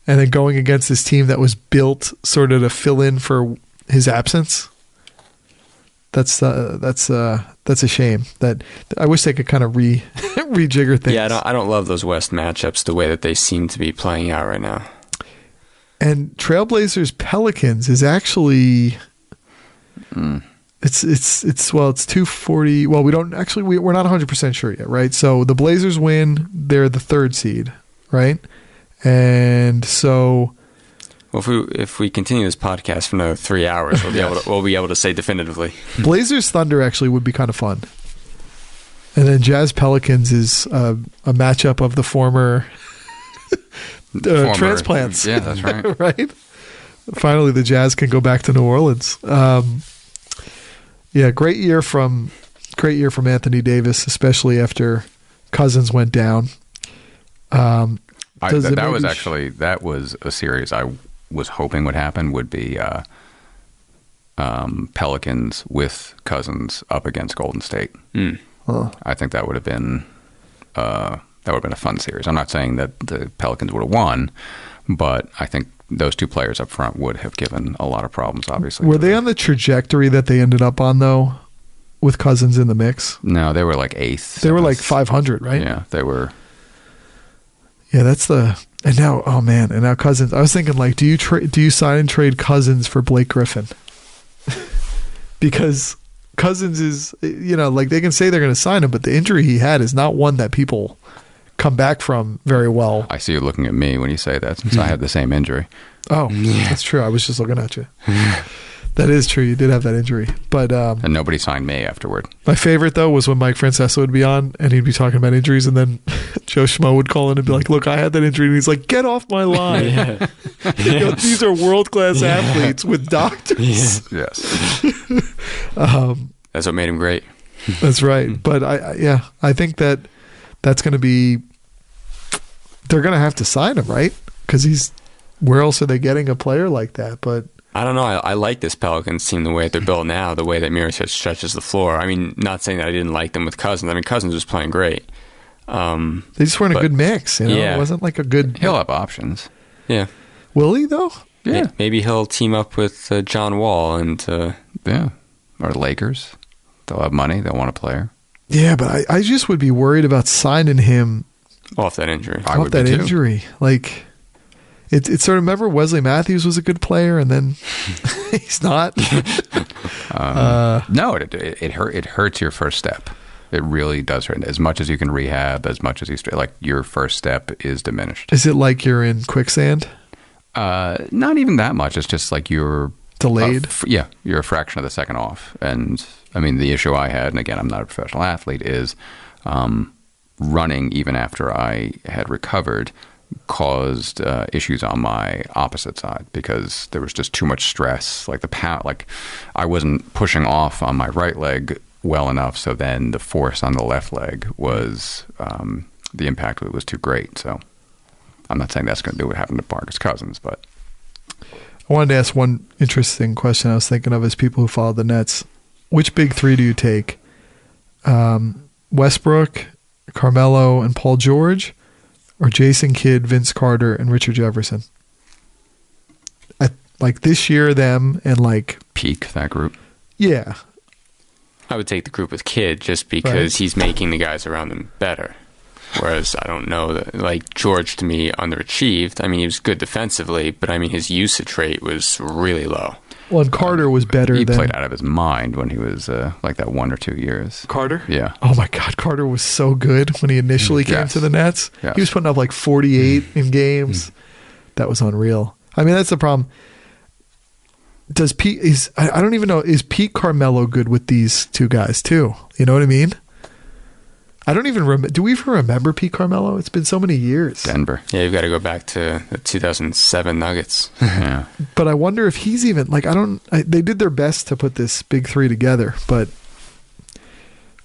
and then going against this team that was built sort of to fill in for his absence. That's a shame. That I wish they could kind of rejigger things. Yeah, I don't love those West matchups the way that they seem to be playing out right now. And Trailblazers Pelicans is actually it's 240. Well, we're not 100% sure yet, right? So the Blazers win, they're the 3rd seed, right? And so, well, if we continue this podcast for another 3 hours, we'll be able to say definitively. Blazers Thunder actually would be kind of fun. And then Jazz Pelicans is a matchup of the former transplants. Yeah, that's right. Right. Finally, the Jazz can go back to New Orleans. Great year from Anthony Davis, especially after Cousins went down. That was a series I was hoping would happen. Would be Pelicans with Cousins up against Golden State. I think that would have been a fun series. I'm not saying that the Pelicans would have won, but I think those two players up front would have given a lot of problems. Obviously, were they on the trajectory that they ended up on though, with Cousins in the mix? No, they were like 8th. They were like 500, right? Yeah, they were. Yeah, and now Cousins. I was thinking, like, do you sign and trade Cousins for Blake Griffin? Because Cousins is, like, they can say they're going to sign him, but the injury he had is not one that people come back from very well. I see you looking at me when you say that, since I had the same injury. Oh, that's true. I was just looking at you. That is true. You did have that injury. But and nobody signed me afterward. my favorite, though, was when Mike Francesa would be on and he'd be talking about injuries, and then Joe Schmo would call in and be like, look, I had that injury. And he's like, get off my line. You know, these are world-class athletes with doctors. Yes. That's what made him great. That's right. But I think that's going to be, they're going to have to sign him, right? Because where else are they getting a player like that? But I don't know. I like this Pelicans team the way they're built now, the way that Mirotic stretches the floor. I mean, not saying that I didn't like them with Cousins. I mean, Cousins was playing great. They just weren't a good mix. You know? Yeah. It wasn't like a good. He'll have options. Yeah. Will he, though? Yeah. Maybe he'll team up with John Wall and. Yeah. Or the Lakers. They'll have money. They'll want a player. Yeah, but I just would be worried about signing him Off that injury. I off would be that too. injury. Like, it's sort of, remember Wesley Matthews was a good player, and then he's not. No, it hurts your first step. It really does hurt. As much as you can rehab, as much as like your first step is diminished. Is it like you're in quicksand? Not even that much. It's just like you're Delayed? you're a fraction of the second off. And I mean, the issue I had, and again, I'm not a professional athlete, is running even after I had recovered caused issues on my opposite side because there was just too much stress. Like I wasn't pushing off on my right leg well enough, so then the force on the left leg was the impact of it was too great. So I'm not saying that's going to be what happened to Marcus Cousins, but I wanted to ask one interesting question I was thinking of as people who follow the Nets. Which big three do you take? Westbrook, Carmelo, and Paul George, or Jason Kidd, Vince Carter, and Richard Jefferson? Like this year, them and like peak that group. Yeah. I would take the group with Kidd just because he's making the guys around him better. Whereas I don't know that, like George to me underachieved. I mean, he was good defensively, but I mean his usage rate was really low. Well, and Carter was better He than played out of his mind when he was like that 1 or 2 years. Carter. Yeah. Oh my God, Carter was so good when he initially came Yes. to the Nets. Yes. He was putting up like 48 in games. That was unreal. I mean, that's the problem. Does Pete? I don't even know. Is Pete Carmelo good with these two guys too? You know what I mean? I don't even remember. Do we even remember Pete Carmelo? It's been so many years. Denver. Yeah, you've got to go back to the 2007 Nuggets. Yeah. But I wonder if he's even like they did their best to put this big three together, but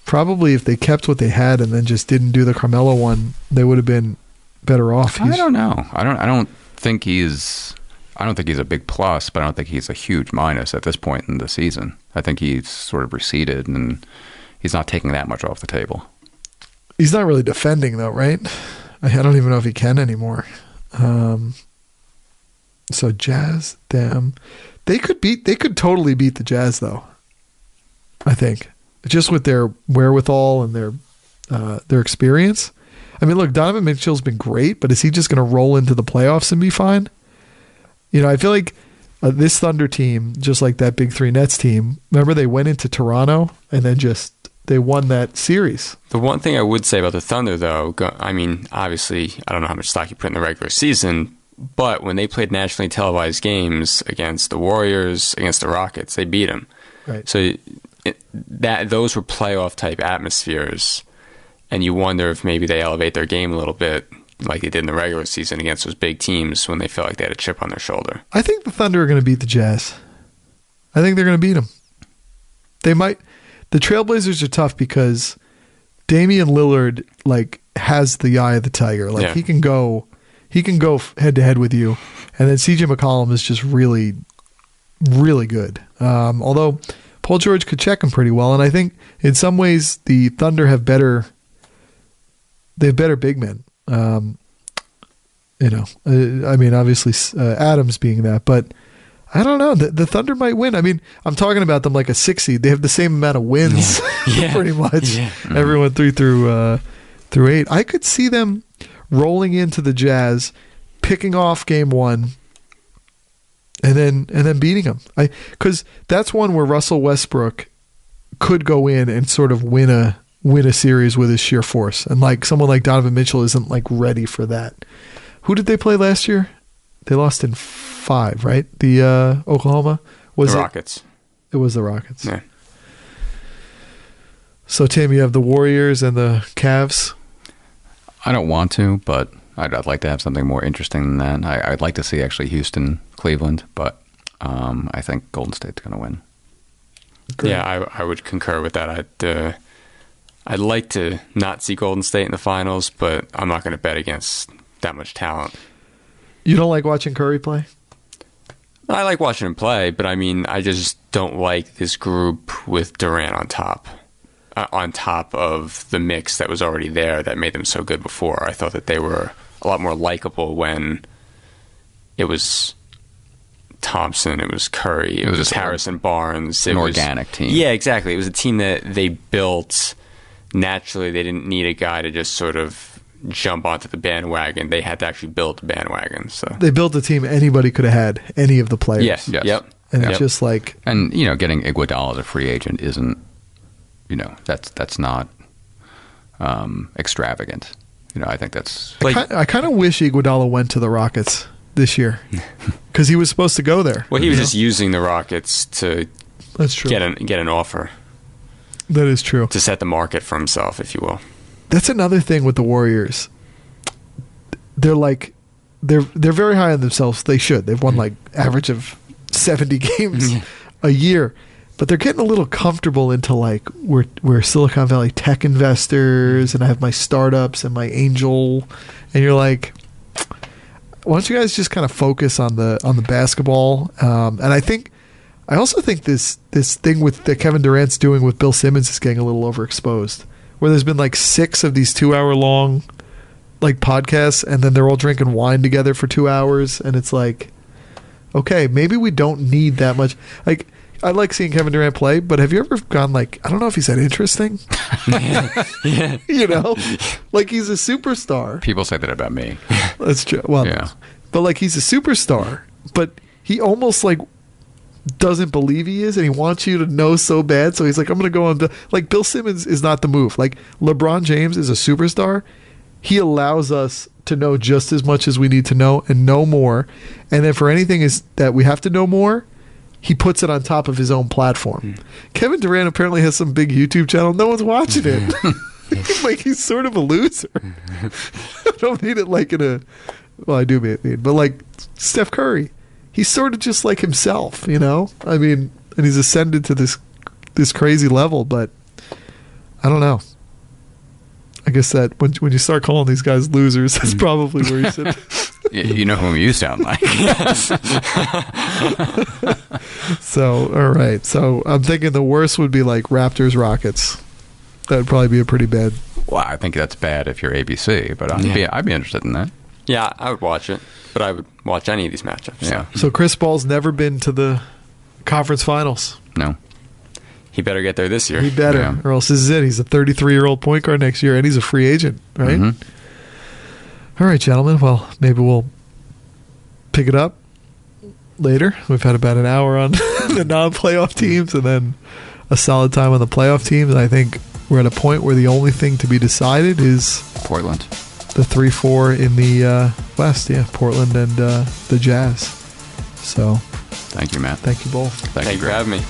probably if they kept what they had and then just didn't do the Carmelo one, they would have been better off. I don't know. I don't think he's a big plus, but I don't think he's a huge minus at this point in the season. I think he's sort of receded and he's not taking that much off the table. He's not really defending though, right? I don't even know if he can anymore. So Jazz, them, they could totally beat the Jazz though. I think just with their wherewithal and their experience. I mean, look, Donovan Mitchell's been great, but is he just going to roll into the playoffs and be fine? You know, I feel like this Thunder team, just like that Big Three Nets team, remember they went into Toronto and then they won that series. The one thing I would say about the Thunder, though, I mean, obviously, I don't know how much stock you put in the regular season, but when they played nationally televised games against the Warriors, against the Rockets, they beat them. Right. So those were playoff type atmospheres, and you wonder if maybe they elevate their game a little bit, like they did in the regular season against those big teams when they felt like they had a chip on their shoulder. I think the Thunder are going to beat the Jazz. I think they're going to beat them. They might. The Trailblazers are tough because Damian Lillard has the eye of the tiger. Like he can go head to head with you, and then CJ McCollum is just really, really good. Although Paul George could check him pretty well, and I think in some ways the Thunder have better big men. I mean, obviously Adams being that, but I don't know. The Thunder might win. I mean, I'm talking about them like a 6 seed. They have the same amount of wins, pretty much. Yeah. Everyone through 8. I could see them rolling into the Jazz, picking off game 1, and then beating them. Because that's one where Russell Westbrook could go in and sort of win a series with his sheer force, and like someone like Donovan Mitchell isn't like ready for that. Who did they play last year? They lost in 5, right? The Oklahoma was The Rockets. It was the Rockets. Yeah. So Tim, you have the Warriors and the Cavs. I don't want to, but I'd like to have something more interesting than that. I'd like to see actually Houston, Cleveland, but I think Golden State's going to win. Great. Yeah, I would concur with that. I'd like to not see Golden State in the finals, but I'm not going to bet against that much talent. You don't like watching Curry play? I like watching him play, but I mean, I just don't like this group with Durant on top of the mix that was already there that made them so good before. I thought that they were a lot more likable when it was Thompson, it was Curry, it was just Harrison Barnes. An organic team. Yeah, exactly. It was a team that they built naturally. They didn't need a guy to just sort of jump onto the bandwagon. They had to actually build the bandwagon. So they built a team anybody could have had, any of the players. Yes. Yep. And it's just like... And, getting Iguodala as a free agent isn't, that's not extravagant. I think that's... I kind of wish Iguodala went to the Rockets this year because he was supposed to go there. Well, he was just using the Rockets to That's true. get an offer. That is true. To set the market for himself, if you will. That's another thing with the Warriors. They're very high on themselves. They should. They've won like average of 70 games a year. But they're getting a little comfortable into like we're Silicon Valley tech investors and I have my startups and my angel, and you're like, why don't you guys just kind of focus on the basketball? And I also think this thing that Kevin Durant's doing with Bill Simmons is getting a little overexposed. Where there's been like 6 of these 2-hour long like podcasts, and then they're all drinking wine together for 2 hours, and it's like, okay, maybe we don't need that much. Like, I like seeing Kevin Durant play, but have you ever gone like, I don't know if he's that interesting? Yeah. Like he's a superstar. People say that about me. That's true. Well, Yeah. but like he's a superstar, but he almost like doesn't believe he is, and he wants you to know so bad. So he's like, I'm going to go on. Like Bill Simmons is not the move. Like LeBron James is a superstar. He allows us to know just as much as we need to know and know more. And then for anything is that we have to know more, he puts it on top of his own platform. Kevin Durant apparently has some big YouTube channel. No one's watching it. Like he's sort of a loser. I don't mean it like in a. Well, I do mean it, but like Steph Curry. He's sort of just like himself, I mean, and he's ascended to this crazy level, but I don't know. I guess that when you start calling these guys losers, that's probably where you sit. You know whom you sound like. So, all right. So I'm thinking the worst would be like Raptors Rockets. That would probably be a pretty bad. Well, I think that's bad if you're ABC, but I'd be interested in that. Yeah, I would watch it, but I would watch any of these matchups. Yeah. So Chris Paul's never been to the conference finals. No. He better get there this year. He better, Yeah. or else this is it. He's a 33-year-old point guard next year, and he's a free agent, right? Mm-hmm. All right, gentlemen. Well, maybe we'll pick it up later. We've had about an hour on the non-playoff teams and then a solid time on the playoff teams. And I think we're at a point where the only thing to be decided is Portland. the 3-4 in the West. Yeah, Portland and the Jazz. So Thank you, Matt. thank you both. Thank you for having me.